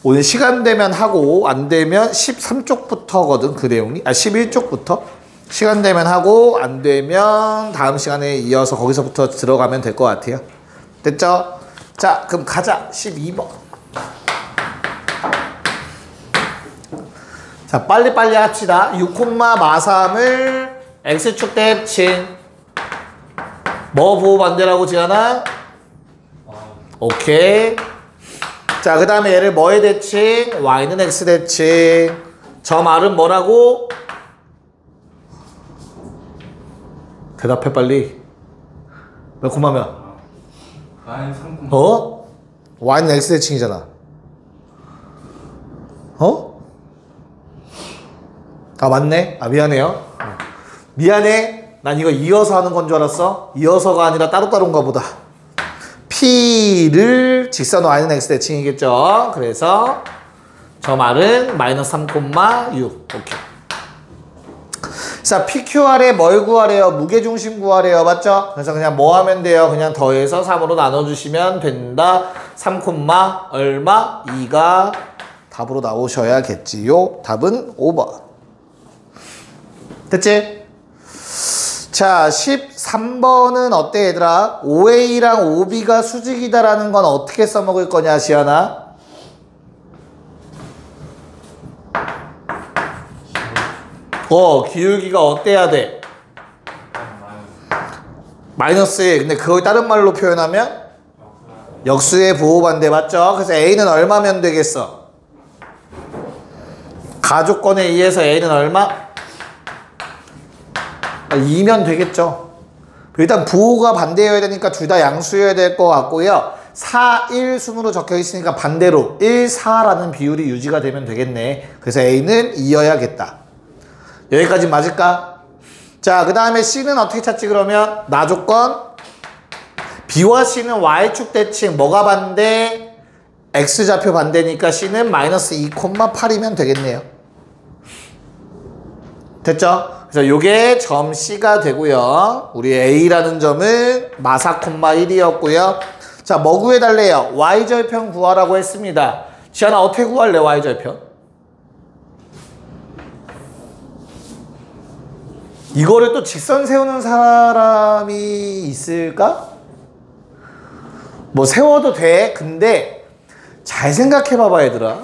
오늘 시간 되면 하고 안 되면 13쪽부터거든 그 내용이. 11쪽부터 시간 되면 하고 안 되면 다음 시간에 이어서 거기서부터 들어가면 될 것 같아요. 됐죠? 자, 그럼 가자. 12번. 자, 빨리빨리 합시다. 6, 마3을 x축 대칭. 뭐 부호 반대라고 지하나? 오케이. 자, 그 다음에 얘를 뭐의 대칭? y는 x 대칭. 점 r은 뭐라고? 대답해 빨리. 몇 콤마면? 마이너스 3. 어? y는 x 대칭이잖아. 어? 아, 맞네. 아, 미안해요. 미안해. 난 이거 이어서 하는 건 줄 알았어. 이어서가 아니라 따로따로인가 보다. P를 직선 y는 x 대칭이겠죠. 그래서 저 말은 마이너스 3,6. 오케이. 자, PQR에 뭘 구하래요? 무게중심 구하래요. 맞죠? 그래서 그냥 뭐 하면 돼요? 그냥 더해서 3으로 나눠주시면 된다. 3, 얼마? 2가 답으로 나오셔야겠지요. 답은 5번. 됐지? 자, 13번은 어때 얘들아? OA랑 OB가 수직이다라는 건 어떻게 써먹을 거냐, 시연아? 기울기가 어때야 돼? 마이너스 1. 근데 그걸 다른 말로 표현하면? 역수의 부호반대 맞죠? 그래서 A는 얼마면 되겠어? 가조건에 의해서 A는 얼마? 2면 되겠죠. 일단 부호가 반대여야 되니까 둘 다 양수여야 될 것 같고요. 4, 1 순으로 적혀 있으니까 반대로 1, 4라는 비율이 유지가 되면 되겠네. 그래서 A는 2여야겠다. 여기까지 맞을까? 자, 그 다음에 C는 어떻게 찾지 그러면? 나조건 B와 C는 Y축 대칭 뭐가 반대? X좌표 반대니까 C는 마이너스 2,8이면 되겠네요. 됐죠? 그래서 요게 점 C가 되고요. 우리 A라는 점은 마사, 1이었고요. 자, 뭐 구해달래요? Y절편 구하라고 했습니다. 지안아, 어떻게 구할래, Y절편? 이거를 또 직선 세우는 사람이 있을까? 뭐 세워도 돼. 근데 잘 생각해봐봐, 얘들아.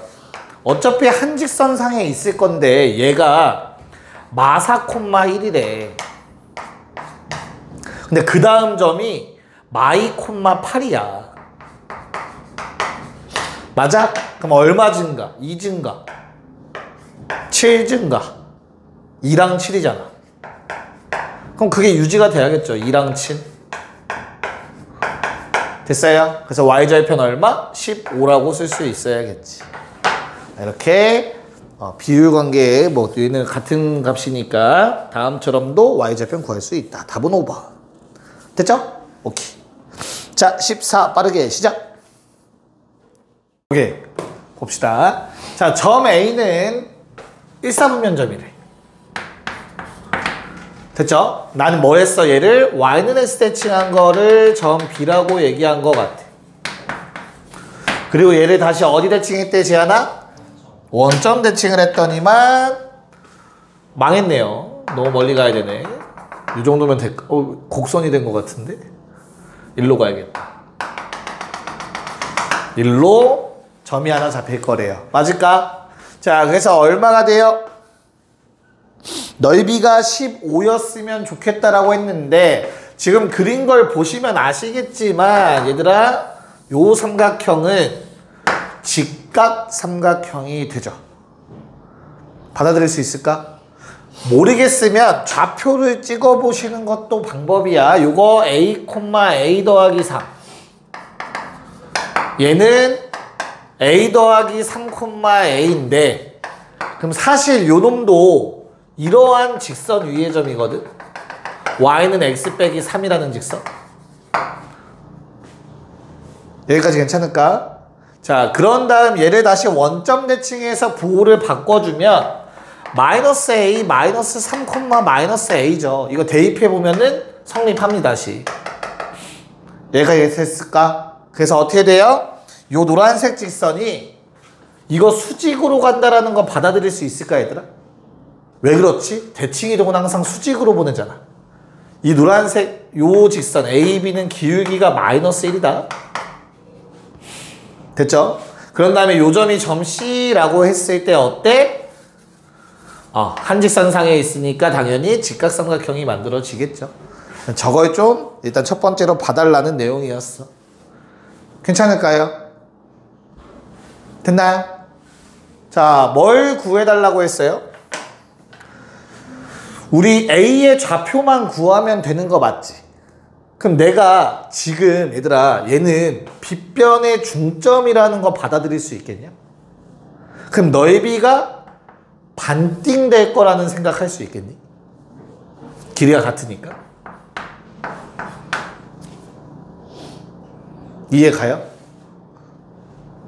어차피 한 직선상에 있을 건데 얘가 마사, 1이래. 근데 그 다음 점이 마이, 8이야. 맞아? 그럼 얼마 증가? 2 증가. 7 증가. 2랑 7이잖아. 그럼 그게 유지가 돼야겠죠. 2랑 7. 됐어요? 그래서 y절편 얼마? 15라고 쓸 수 있어야겠지. 이렇게 비율관계에 뭐 얘는 같은 값이니까 다음처럼도 y절편 구할 수 있다. 답은 5번. 됐죠? 오케이. 자, 14 빠르게 시작. 오케이. 봅시다. 자, 점 A는 1사분면점이래. 됐죠? 나는 뭐 했어? 얘를 y는 x 대칭한 거를 점 B라고 얘기한 것 같아. 그리고 얘를 다시 어디 대칭했대, 지안아? 원점 대칭을 했더니만 망했네요. 너무 멀리 가야 되네. 이 정도면 곡선이 된 것 같은데? 일로 가야겠다. 일로 점이 하나 잡힐 거래요. 맞을까? 자, 그래서 얼마가 돼요? 넓이가 15였으면 좋겠다라고 했는데 지금 그린 걸 보시면 아시겠지만 얘들아, 요 삼각형은 직각 삼각형이 되죠. 받아들일 수 있을까? 모르겠으면 좌표를 찍어 보시는 것도 방법이야. 요거 A, A 더하기 3. 얘는 A 더하기 3, A인데 그럼 사실 요 놈도 이러한 직선 위의 점이거든. Y는 X 빼기 3이라는 직선. 여기까지 괜찮을까? 자, 그런 다음 얘를 다시 원점 대칭해서 부호를 바꿔주면 마이너스 A, 마이너스 3, 마이너스 A죠. 이거 대입해보면은 성립합니다, 다시. 얘가 이렇게 됐을까? 그래서 어떻게 돼요? 요 노란색 직선이 이거 수직으로 간다라는 거 받아들일 수 있을까, 얘들아? 왜 그렇지? 대칭이동은 항상 수직으로 보내잖아. 이 노란색 요 직선 AB는 기울기가 마이너스 1이다. 됐죠? 그런 다음에 요 점이 점 C라고 했을 때 어때? 한직선상에 있으니까 당연히 직각삼각형이 만들어지겠죠. 저걸 좀 일단 첫 번째로 봐달라는 내용이었어. 괜찮을까요? 됐나요? 자, 뭘 구해달라고 했어요? 우리 A의 좌표만 구하면 되는 거 맞지? 그럼 내가 지금 얘들아 얘는 빗변의 중점이라는 거 받아들일 수 있겠냐? 그럼 넓이가 반띵 될 거라는 생각할 수 있겠니? 길이가 같으니까. 이해 가요?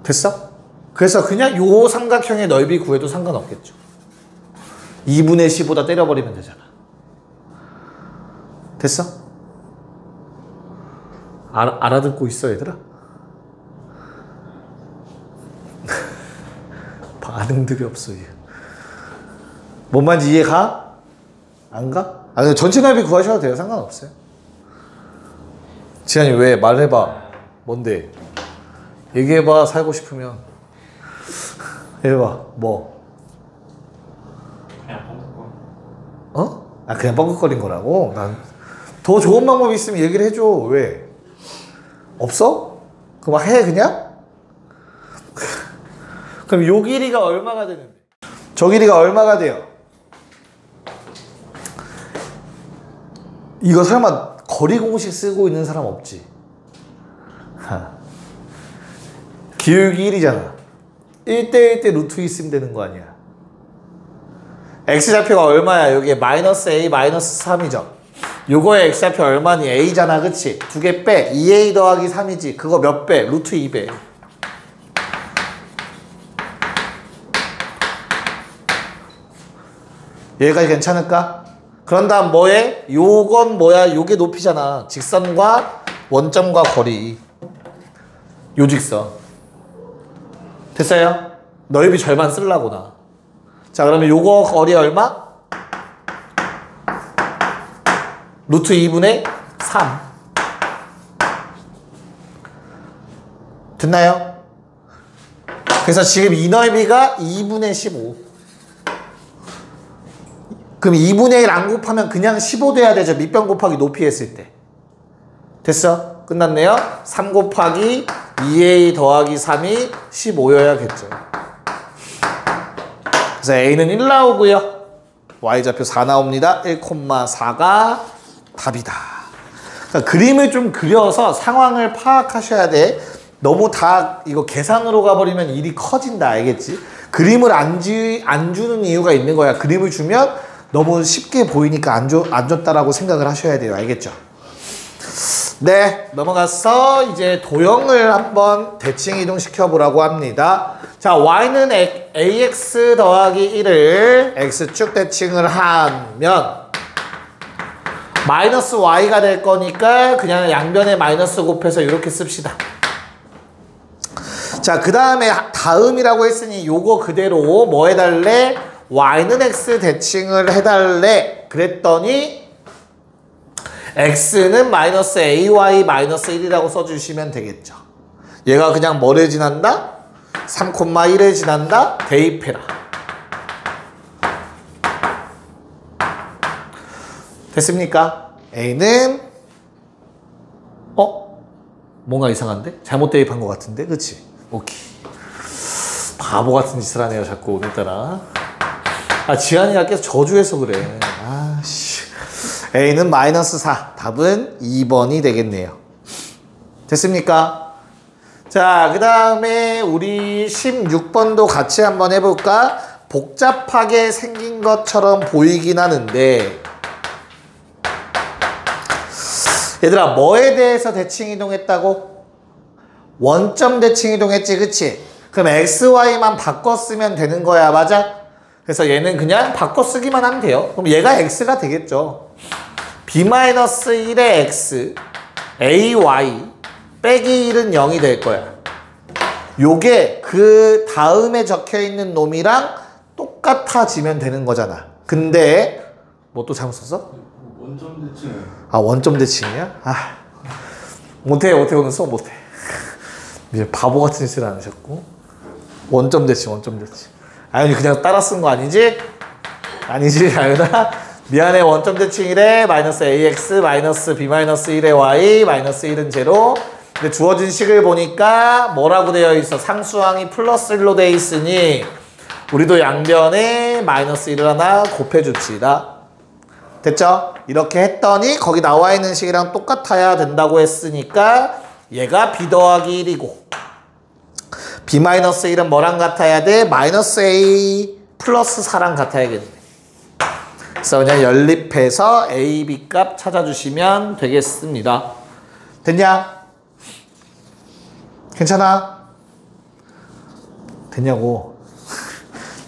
됐어? 그래서 그냥 요 삼각형의 넓이 구해도 상관없겠죠. 2분의 10보다 때려버리면 되잖아. 됐어? 알아듣고 있어, 얘들아? 반응들이 없어, 얘. 뭔 말인지 이해 가? 안 가? 전체 넓이 구하셔도 돼요. 상관없어요. 지한이 왜? 말해봐. 뭔데? 얘기해봐. 살고 싶으면. 해봐. 뭐? 그냥 뻥뻥. 그냥 뻥긋거린 거라고? 난 더 좋은 방법이 있으면 얘기를 해줘. 왜? 없어? 그럼 해 그냥? 그럼 요 길이가 얼마가 되는데? 저 길이가 얼마가 돼요? 이거 설마 거리 공식 쓰고 있는 사람 없지? 기울기 1이잖아. 1대1 대 루트 있으면 되는 거 아니야. X좌표가 얼마야? 여기에 마이너스 A, 마이너스 3이죠. 요거의 X좌표 얼마니? A잖아, 그치? 두 개 빼. 2A 더하기 3이지. 그거 몇 배? 루트 2배. 여기까지 괜찮을까? 그런 다음 뭐해? 요건 뭐야? 요게 높이잖아. 직선과 원점과 거리. 요 직선. 됐어요? 넓이 절반 쓰려고 나. 자, 그러면 요거 거리 얼마? 루트 2분의 3. 됐나요? 그래서 지금 이 넓이가 2분의 15. 그럼 2분의 1 안 곱하면 그냥 15 돼야 되죠. 밑변 곱하기 높이 했을 때. 됐어? 끝났네요. 3 곱하기 2a 더하기 3이 15여야겠죠. 그래서 a는 1 나오고요. y좌표 4 나옵니다. 1,4가 답이다. 그러니까 그림을 좀 그려서 상황을 파악하셔야 돼. 너무 다 이거 계산으로 가버리면 일이 커진다. 알겠지? 그림을 안 주는 이유가 있는 거야. 그림을 주면 너무 쉽게 보이니까 안 줬다라고 생각을 하셔야 돼요. 알겠죠? 네, 넘어가서 이제 도형을 한번 대칭 이동시켜 보라고 합니다. 자, y는 ax 더하기 1을 x축 대칭을 하면 마이너스 y가 될 거니까 그냥 양변에 마이너스 곱해서 이렇게 씁시다. 자, 그 다음에 다음이라고 했으니 요거 그대로 뭐 해달래? y는 x 대칭을 해달래. 그랬더니 x는 마이너스 ay 마이너스 1이라고 써주시면 되겠죠. 얘가 그냥 뭐를 지난다? 3,1을 지난다? 대입해라. 됐습니까? A는 뭔가 이상한데? 잘못 대입한 것 같은데? 그치? 오케이. 바보 같은 짓을 하네요 자꾸 오늘따라. 지한이가 계속 저주해서 그래. 아씨. A는 -4. 답은 2번이 되겠네요. 됐습니까? 자, 그 다음에 우리 16번도 같이 한번 해볼까? 복잡하게 생긴 것처럼 보이긴 하는데 얘들아 뭐에 대해서 대칭 이동했다고? 원점 대칭 이동했지, 그치? 그럼 XY만 바꿔 쓰면 되는 거야, 맞아? 그래서 얘는 그냥 바꿔 쓰기만 하면 돼요. 그럼 얘가 X가 되겠죠. B-1의 X AY 빼기 1은 0이 될 거야. 요게 그 다음에 적혀있는 놈이랑 똑같아지면 되는 거잖아. 근데 뭐 또 잘못 썼어? 원점 대칭. 원점 대칭이야? 못해 오늘 수업 못해. 이제 바보 같은 짓을 안 하셨고. 원점 대칭. 아윤이 그냥 따라 쓴 거 아니지? 아니지 아윤아? 미안해. 원점 대칭이래. -ax -b-1의 y -1은 제로. 근데 주어진 식을 보니까 뭐라고 되어 있어? 상수항이 +1로 되어 있으니 우리도 양변에 -1을 하나 곱해줍시다. 됐죠? 이렇게 했더니 거기 나와 있는 식이랑 똑같아야 된다고 했으니까 얘가 b 더하기 1이고 b-1은 뭐랑 같아야 돼? -a 플러스 4랑 같아야겠네. 그래서 그냥 연립해서 a, b 값 찾아주시면 되겠습니다. 됐냐? 괜찮아? 됐냐고.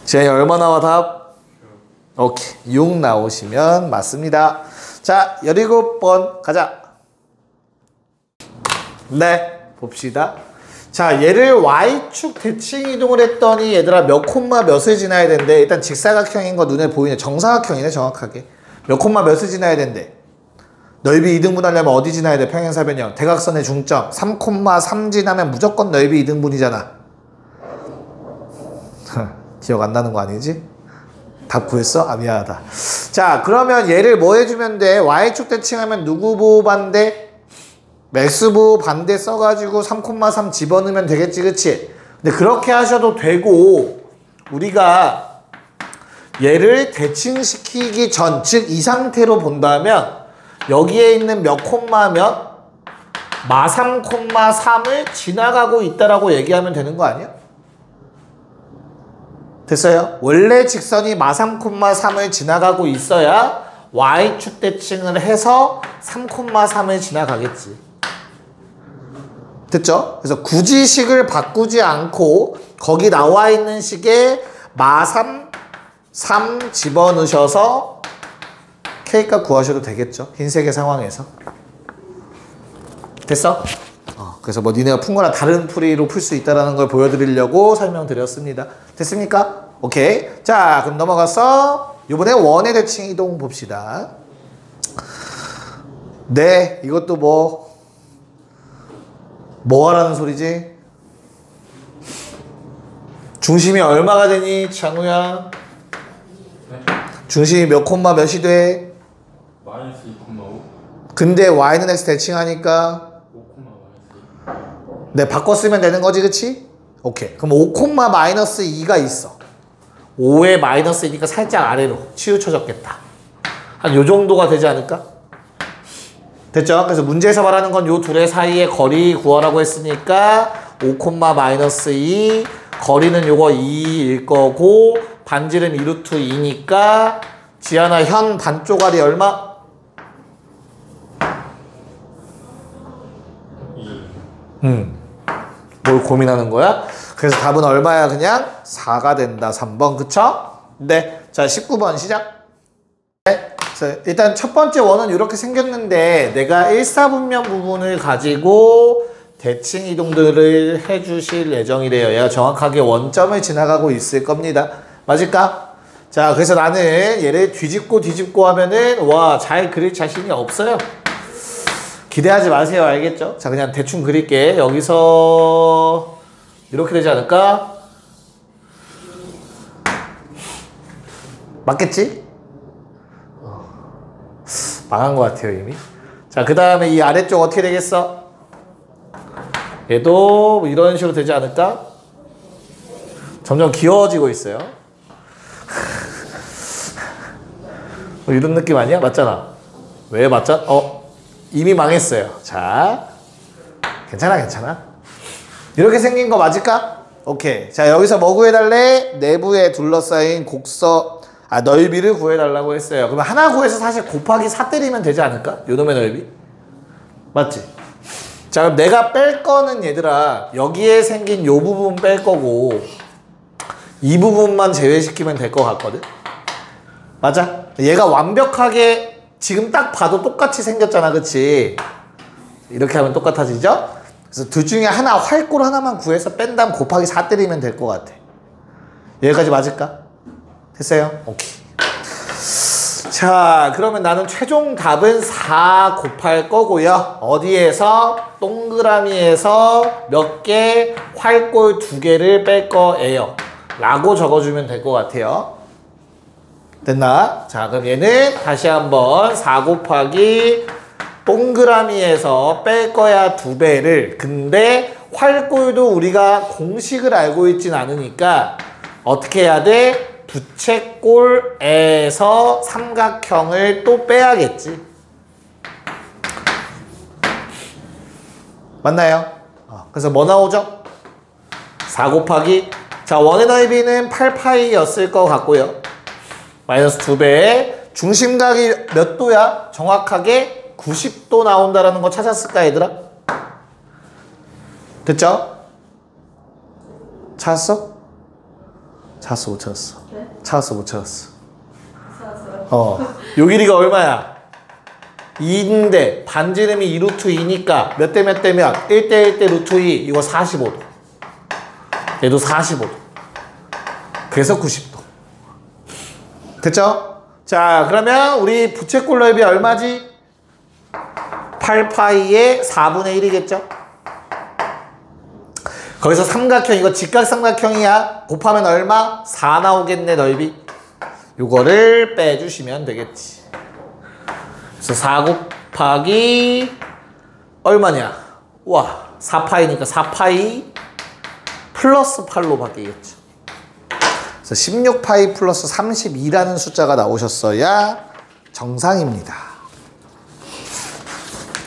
지한이 얼마 나와 답? 오케이. 6 나오시면 맞습니다. 자, 17번 가자. 네, 봅시다. 자, 얘를 Y축 대칭 이동을 했더니 얘들아 몇 콤마 몇을 지나야 된대. 일단 직사각형인 거 눈에 보이네. 정사각형이네, 정확하게. 몇 콤마 몇을 지나야 된대. 넓이 2등분 하려면 어디 지나야 돼? 평행사변형. 대각선의 중점. 3,3 지나면 무조건 넓이 2등분이잖아. 기억 안 나는 거 아니지? 답 구했어? 미안하다. 자, 그러면 얘를 뭐 해주면 돼? Y축 대칭하면 누구 부호 반대? 맥스 부호 반대 써가지고 3,3 집어넣으면 되겠지, 그치? 근데 그렇게 하셔도 되고 우리가 얘를 대칭시키기 전, 즉 이 상태로 본다면 여기에 있는 몇 콤마 몇? -3,3을 지나가고 있다라고 얘기하면 되는 거 아니야? 됐어요? 원래 직선이 -3,3을 지나가고 있어야 Y축 대칭을 해서 3,3을 지나가겠지. 됐죠? 그래서 굳이 식을 바꾸지 않고 거기 나와 있는 식에 -3 집어넣으셔서 K값 구하셔도 되겠죠? 흰색의 상황에서. 됐어? 그래서 뭐 니네가 푼 거나 다른 풀이로 풀 수 있다는 걸 보여드리려고 설명드렸습니다. 됐습니까? 오케이. 자, 그럼 넘어가서 이번에 원의 대칭 이동 봅시다. 네, 이것도 뭐 하라는 소리지? 중심이 얼마가 되니, 창우야? 네? 중심이 몇 콤마 몇이 돼? -2,5. 근데 y는 x 대칭하니까 5, 네, 바꿔 쓰면 되는 거지, 그치? 오케이. 그럼 5,-2가 있어. 5에 마이너스이니까 살짝 아래로 치우쳐졌겠다. 한 요 정도가 되지 않을까? 됐죠? 그래서 문제에서 말하는 건 요 둘의 사이의 거리 구하라고 했으니까 5,-2 거리는 요거 2일 거고 반지름 2루트 2니까 지하나 현 반쪼가리 얼마? 2. 뭘 고민하는 거야? 그래서 답은 얼마야? 그냥 4가 된다. 3번. 그쵸? 네. 자, 19번 시작. 네. 자, 일단 첫 번째 원은 이렇게 생겼는데 내가 일사분면 부분을 가지고 대칭 이동들을 해주실 예정이래요. 얘가 정확하게 원점을 지나가고 있을 겁니다. 맞을까? 자, 그래서 나는 얘를 뒤집고 하면은 와, 잘 그릴 자신이 없어요. 기대하지 마세요. 알겠죠? 자, 그냥 대충 그릴게. 여기서 이렇게 되지 않을까? 맞겠지? 망한 것 같아요, 이미. 자, 그 다음에 이 아래쪽 어떻게 되겠어? 얘도 뭐 이런 식으로 되지 않을까? 점점 귀여워지고 있어요. 뭐 이런 느낌 아니야? 맞잖아. 왜 맞잖아? 이미 망했어요. 자, 괜찮아. 이렇게 생긴 거 맞을까? 오케이. 자, 여기서 뭐 구해달래? 내부에 둘러싸인 넓이를 구해달라고 했어요. 그러면 하나 구해서 사실 곱하기 4 때리면 되지 않을까? 요놈의 넓이? 맞지? 자, 그럼 내가 뺄 거는 얘들아, 여기에 생긴 요 부분 뺄 거고, 이 부분만 제외시키면 될 것 같거든? 맞아? 얘가 완벽하게 지금 딱 봐도 똑같이 생겼잖아, 그치? 이렇게 하면 똑같아지죠? 그래서 둘 중에 하나, 활골 하나만 구해서 뺀 다음 곱하기 4 때리면 될 것 같아. 여기까지 맞을까? 됐어요? 오케이. 자, 그러면 나는 최종 답은 4 곱할 거고요. 어디에서? 동그라미에서 몇 개, 활골 2개를 뺄 거예요. 라고 적어주면 될 것 같아요. 됐나? 자, 그럼 얘는 다시 한번 4 곱하기 동그라미에서 뺄 거야 2배를. 근데 활골도 우리가 공식을 알고 있진 않으니까 어떻게 해야 돼? 부채꼴에서 삼각형을 또 빼야겠지. 맞나요? 그래서 뭐 나오죠? 4 곱하기, 자, 원의 넓이는 8파이였을 것 같고요. 마이너스 2배. 중심각이 몇 도야? 정확하게 90도 나온다라는 거 찾았을까, 얘들아? 됐죠? 찾았어? 찾았어, 못 찾았어? 네? 찾았어, 못 찾았어? 찾았어요. 요 길이가 얼마야? 2인데 반지름이 2루트 2니까 몇 대 몇 대면 1대 1대 루트 2, 이거 45도. 얘도 45도. 그래서 90도. 됐죠? 자, 그러면 우리 부채꼴 넓이 얼마지? 8파이의 4분의 1이겠죠? 거기서 삼각형, 이거 직각삼각형이야. 곱하면 얼마? 4 나오겠네, 넓이. 요거를 빼주시면 되겠지. 그래서 4 곱하기 얼마냐? 와, 4파이니까 4파이 플러스 8로 바뀌겠죠. 그래서 16파이 플러스 32라는 숫자가 나오셨어야 정상입니다.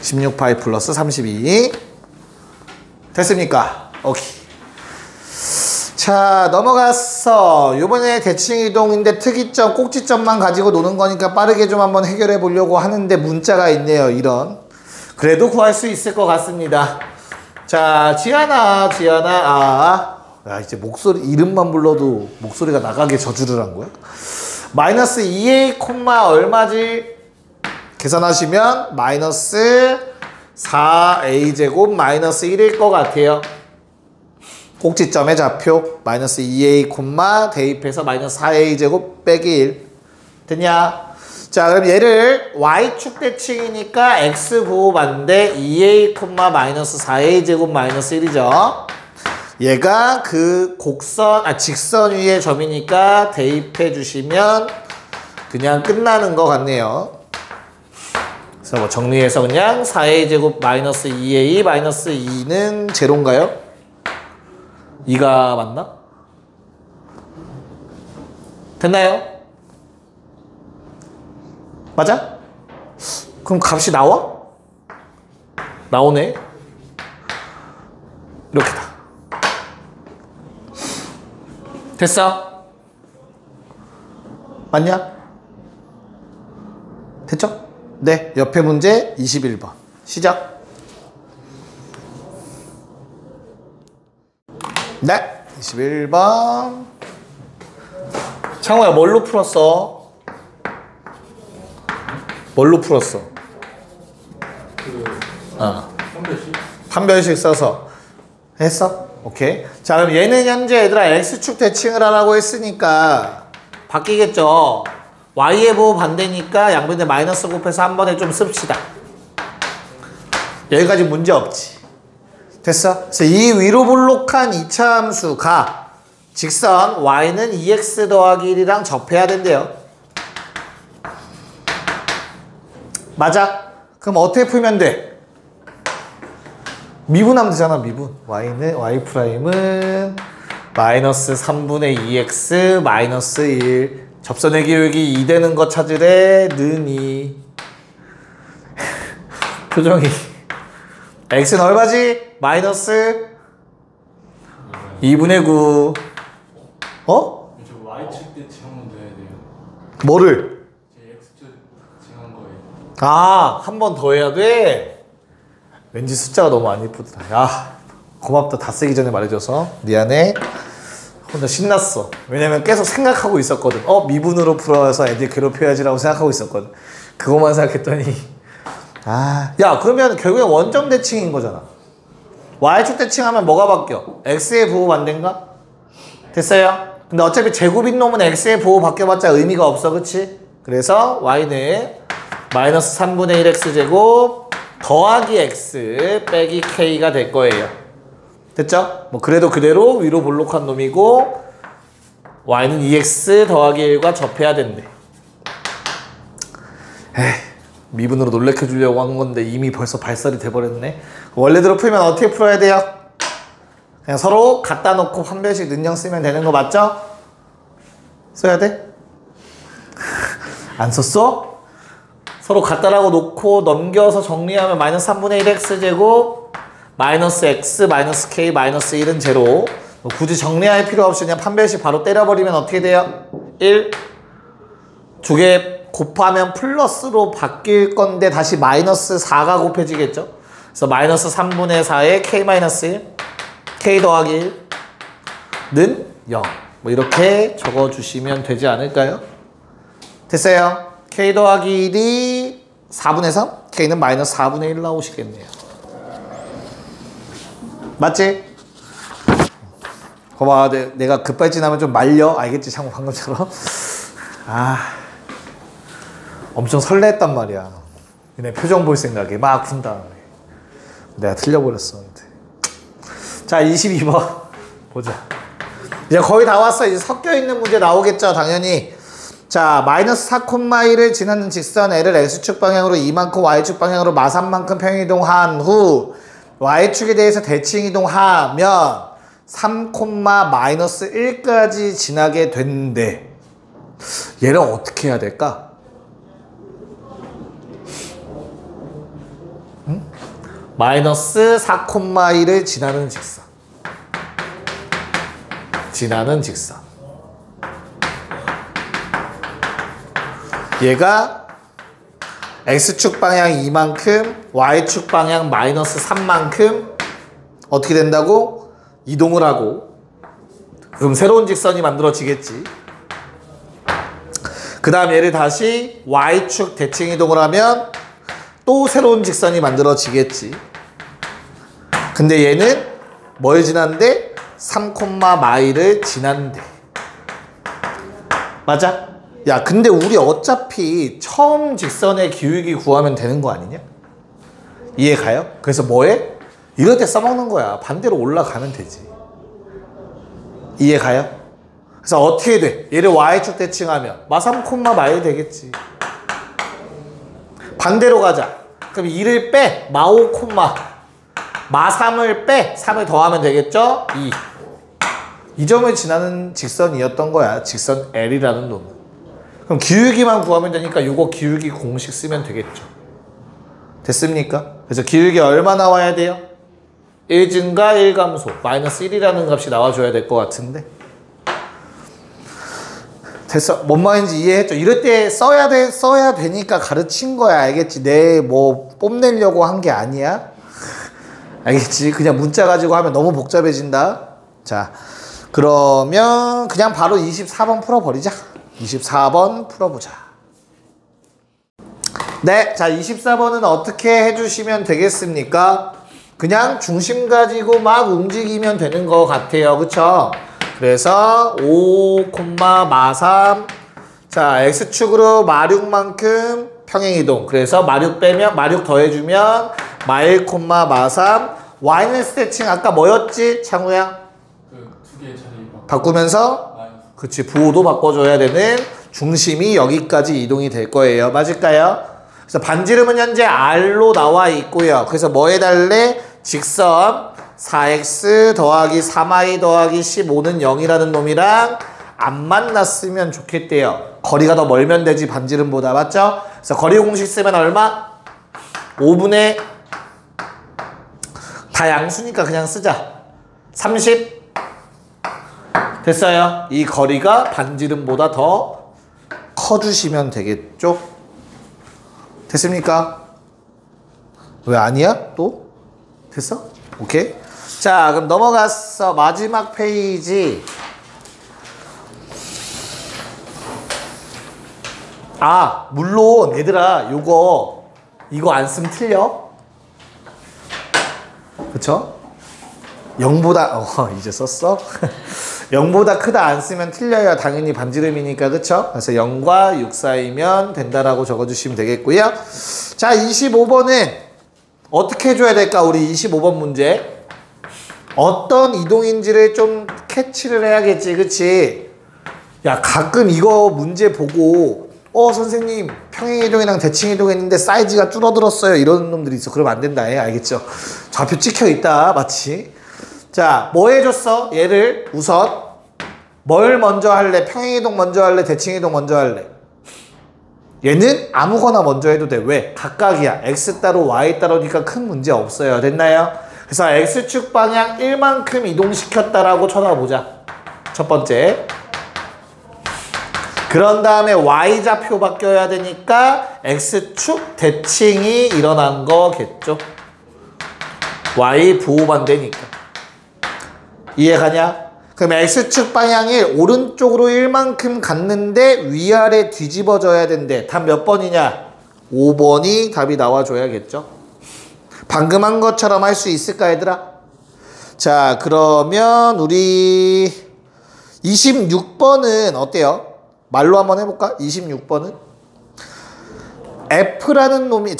16파이 플러스 32. 됐습니까? 오케이. 자, 넘어갔어. 요번에 대칭이동인데 특이점, 꼭지점만 가지고 노는 거니까 빠르게 좀 한번 해결해 보려고 하는데 문자가 있네요. 이런. 그래도 구할 수 있을 것 같습니다. 자, 지아나. 야, 이제 목소리, 이름만 불러도 목소리가 나가게 저주를 한 거야? 마이너스 2a, 얼마지? 계산하시면 마이너스 4a제곱 마이너스 1일 것 같아요. 꼭지점의 좌표 마이너스 2a, 대입해서 마이너스 4a제곱 빼기 1. 됐냐? 자, 그럼 얘를 y축 대칭이니까 x 부호반대 2a, 마이너스 4a제곱 마이너스 1이죠. 얘가 그 직선 위의 점이니까 대입해 주시면 그냥 끝나는 것 같네요. 그래서 뭐 정리해서 그냥 4a제곱 마이너스 2a 마이너스 2는 제로인가요? 2가 맞나? 됐나요? 맞아? 그럼 값이 나와? 나오네. 이렇게다. 됐어? 맞냐? 됐죠? 네, 옆에 문제 21번 시작. 네, 21번 창호야, 뭘로 풀었어? 뭘로 풀었어? 판별식 써서 했어? 오케이. 자, 그럼 얘는 현재 얘들아 x축 대칭을 하라고 했으니까 바뀌겠죠. y의 부호 반대니까 양변에 마이너스 곱해서 한 번에 좀 씁시다. 여기까지 문제 없지. 됐어? 그래서 이 위로 볼록한 이차 함수가 직선 y는 2x 더하기 1이랑 접해야 된대요. 맞아? 그럼 어떻게 풀면 돼? 미분하면 되잖아. 미분. y'은 마이너스 3분의 2x 마이너스 1. 접선의 기울기 2 되는 거 찾으래. 는 2. 표정이. x는 얼마지? 마이너스 2분의 9. 어? 저 Y축 대칭하면 돼야 돼요. 뭐를? 제 X축 대칭한 거예요. 아, 한 번 더 해야 돼? 왠지 숫자가 너무 안 이쁘더라. 야, 고맙다. 다 쓰기 전에 말해줘서. 미안해. 혼자 신났어. 왜냐면 계속 생각하고 있었거든. 미분으로 풀어서 애들 괴롭혀야지라고 생각하고 있었거든. 그것만 생각했더니 야, 그러면 결국엔 원점 대칭인 거잖아. y축 대칭하면 뭐가 바뀌어? x의 부호 반대인가? 됐어요? 근데 어차피 제곱인 놈은 x의 부호 바뀌어봤자 의미가 없어, 그치? 그래서 y는 마이너스 3분의 1x 제곱 더하기 x 빼기 k가 될 거예요. 됐죠? 뭐 그래도 그대로 위로 볼록한 놈이고 y는 2x 더하기 1과 접해야 된대. 미분으로 놀래켜 주려고 한 건데 이미 벌써 발설이 돼버렸네. 원래대로 풀면 어떻게 풀어야 돼요? 그냥 서로 갖다 놓고 한 별씩 능령 쓰면 되는 거 맞죠? 써야 돼? 안 썼어? 서로 갖다라고 놓고 넘겨서 정리하면 마이너스 3분의 1x 제곱 마이너스 x 마이너스 k 마이너스 1은 제로. 뭐 굳이 정리할 필요 없이 그냥 판별식 바로 때려버리면 어떻게 돼요? 1 두 개 곱하면 플러스로 바뀔 건데 다시 마이너스 4가 곱해지겠죠? 그래서 마이너스 3분의 4에 k 마이너스 1 k 더하기 1는 0 뭐 이렇게 적어주시면 되지 않을까요? 됐어요? k 더하기 1이 4분의 3 k는 마이너스 4분의 1 나오시겠네요. 맞지? 거봐, 내가 급발진하면 좀 말려. 알겠지? 창호 방금처럼. 엄청 설레했단 말이야. 내 표정 볼 생각에 막 푼 다음에 내가 틀려버렸었는데. 자, 22번 보자. 이제 거의 다 왔어. 이제 섞여있는 문제 나오겠죠, 당연히. 자, 마이너스 4,1을 지나는 직선 L을 X축 방향으로 이만큼 Y축 방향으로 마산만큼 평행이동한 후 Y축에 대해서 대칭이동하면 3, 마이너스 1까지 지나게 되는데 얘를 어떻게 해야 될까? 마이너스 4,1을 지나는 직선. 얘가 X축 방향 이만큼 Y축 방향 마이너스 3만큼 어떻게 된다고? 이동을 하고 그럼 새로운 직선이 만들어지겠지. 그 다음 얘를 다시 Y축 대칭 이동을 하면 또 새로운 직선이 만들어지겠지. 근데 얘는 뭘 지난대? 3, 마이를 지난대. 맞아? 야, 근데 우리 어차피 처음 직선의 기울기 구하면 되는 거 아니냐? 이해 가요? 그래서 뭐해? 이럴 때 써먹는 거야. 반대로 올라가면 되지. 이해 가요? 그래서 어떻게 돼? 얘를 Y축 대칭하면 마 3, 마이 되겠지. 반대로 가자. 그럼 2를 빼. 마 5, 마 3을 빼. 3을 더하면 되겠죠? 2. 이 점을 지나는 직선이었던 거야. 직선 L이라는 놈은. 그럼 기울기만 구하면 되니까 이거 기울기 공식 쓰면 되겠죠. 됐습니까? 그래서 기울기 얼마 나와야 돼요? 1 증가 1 감소. 마이너스 1이라는 값이 나와줘야 될 것 같은데. 됐어. 뭔 말인지 이해했죠? 이럴 때 써야 되니까 가르친 거야. 알겠지? 내 뭐 뽐내려고 한 게 아니야. 알겠지? 그냥 문자 가지고 하면 너무 복잡해진다. 자, 그러면 그냥 바로 24번 풀어버리자. 24번 풀어보자. 네, 자 24번은 어떻게 해주시면 되겠습니까? 그냥 중심 가지고 막 움직이면 되는 것 같아요. 그쵸? 그래서 5, 마 3. 자, X축으로 마 6만큼 평행이동. 그래서 마 6 빼면, 마 6 더해주면 마1, 마3 y는 x 대칭 아까 뭐였지 창우야? 그 두 개의 자리 바꾸면서 마이너스. 그치 부호도 바꿔줘야 되는 중심이 여기까지 이동이 될 거예요. 맞을까요? 그래서 반지름은 현재 r로 나와 있고요. 그래서 뭐 해달래? 직선 4x 더하기 3y 더하기 15는 0이라는 놈이랑 안 만났으면 좋겠대요. 거리가 더 멀면 되지 반지름보다. 맞죠? 그래서 거리 공식 쓰면 얼마? 5분의 다 양수니까 그냥 쓰자. 30 됐어요. 이 거리가 반지름보다 더 커주시면 되겠죠? 됐습니까? 왜 아니야? 또? 됐어? 오케이. 자, 그럼 넘어갔어. 마지막 페이지. 아, 물론 얘들아 이거 안 쓰면 틀려. 그쵸? 0보다 이제 썼어? 0보다 크다 안 쓰면 틀려요. 당연히 반지름이니까. 그쵸? 그래서 0과 6 사이면 된다라고 적어주시면 되겠고요. 자, 25번은 어떻게 해줘야 될까? 우리 25번 문제 어떤 이동인지를 좀 캐치를 해야겠지. 그치? 야, 가끔 이거 문제 보고 선생님 평행이동이랑 대칭이동했는데 사이즈가 줄어들었어요 이런 놈들이 있어. 그러면 안 된다. 알겠죠? 좌표 찍혀있다 마치. 자, 뭐 해줬어? 얘를 우선 뭘 먼저 할래? 평행이동 먼저 할래? 대칭이동 먼저 할래? 얘는 아무거나 먼저 해도 돼. 왜? 각각이야. x 따로 y 따로니까 큰 문제 없어요. 됐나요? 그래서 x축 방향 1만큼 이동시켰다라고 쳐다보자. 첫 번째. 그런 다음에 y좌표 바뀌어야 되니까 x축 대칭이 일어난 거겠죠. y 부호반대니까. 이해가냐? 그럼 x축 방향이 오른쪽으로 1만큼 갔는데 위아래 뒤집어져야 된대. 답 몇 번이냐? 5번이 답이 나와줘야겠죠. 방금 한 것처럼 할 수 있을까 얘들아? 자, 그러면 우리 26번은 어때요? 말로 한번 해볼까? 26번은 F라는 놈이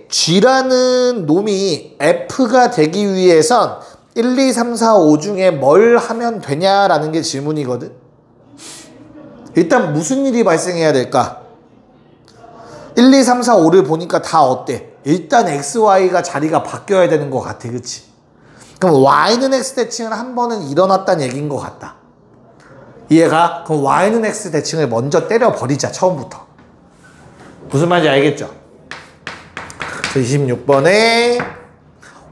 G라는 놈이 F가 되기 위해선 1, 2, 3, 4, 5 중에 뭘 하면 되냐라는 게 질문이거든. 일단 무슨 일이 발생해야 될까? 1, 2, 3, 4, 5를 보니까 다 어때? 일단 X, Y가 자리가 바뀌어야 되는 것 같아. 그치? 그럼 Y는 X 대칭은 한 번은 일어났다는 얘기인 것 같다. 이해가? 그럼 Y는 X 대칭을 먼저 때려버리자. 처음부터. 무슨 말인지 알겠죠? 26번에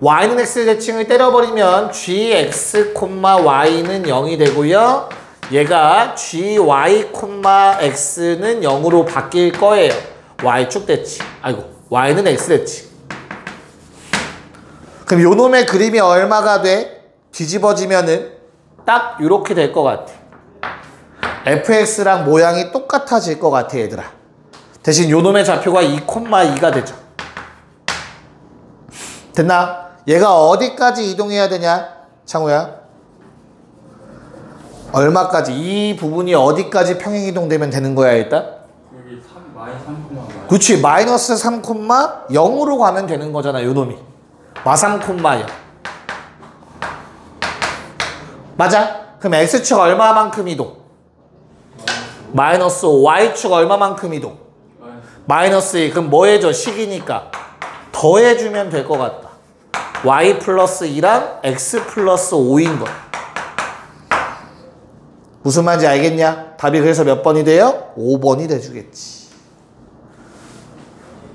Y는 X 대칭을 때려버리면 GX, Y는 0이 되고요. 얘가 GY, X는 0으로 바뀔 거예요. Y축 대칭. Y는 X 대칭. 그럼 요 놈의 그림이 얼마가 돼? 뒤집어지면은 딱 요렇게 될 것 같아. fx랑 모양이 똑같아질 것 같아 얘들아. 대신 요 놈의 좌표가 2,2가 되죠. 됐나? 얘가 어디까지 이동해야 되냐? 창우야? 얼마까지? 이 부분이 어디까지 평행이동되면 되는 거야 일단? 여기 3,. 그치. 마이너스 3,0으로 가면 되는 거잖아 요 놈이. 마3,0 맞아? 그럼 x축 얼마만큼 이동? 마이너스 5. y축 얼마만큼 이동? 마이너스 2. 그럼 뭐 해줘? 식이니까 더해주면 될 것 같다. y 플러스 2랑 x 플러스 5인 거. 무슨 말인지 알겠냐? 답이 그래서 몇 번이 돼요? 5번이 돼주겠지.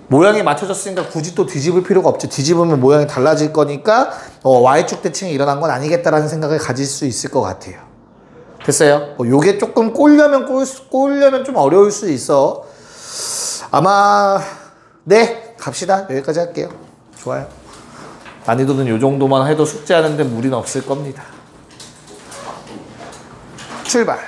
모양이 맞춰졌으니까 굳이 또 뒤집을 필요가 없지. 뒤집으면 모양이 달라질 거니까 y축 대칭이 일어난 건 아니겠다라는 생각을 가질 수 있을 것 같아요. 됐어요? 요게 조금 꼬려면 좀 어려울 수 있어. 아마 네 갑시다. 여기까지 할게요. 좋아요. 난이도는 요 정도만 해도 숙제하는데 무리는 없을 겁니다. 출발.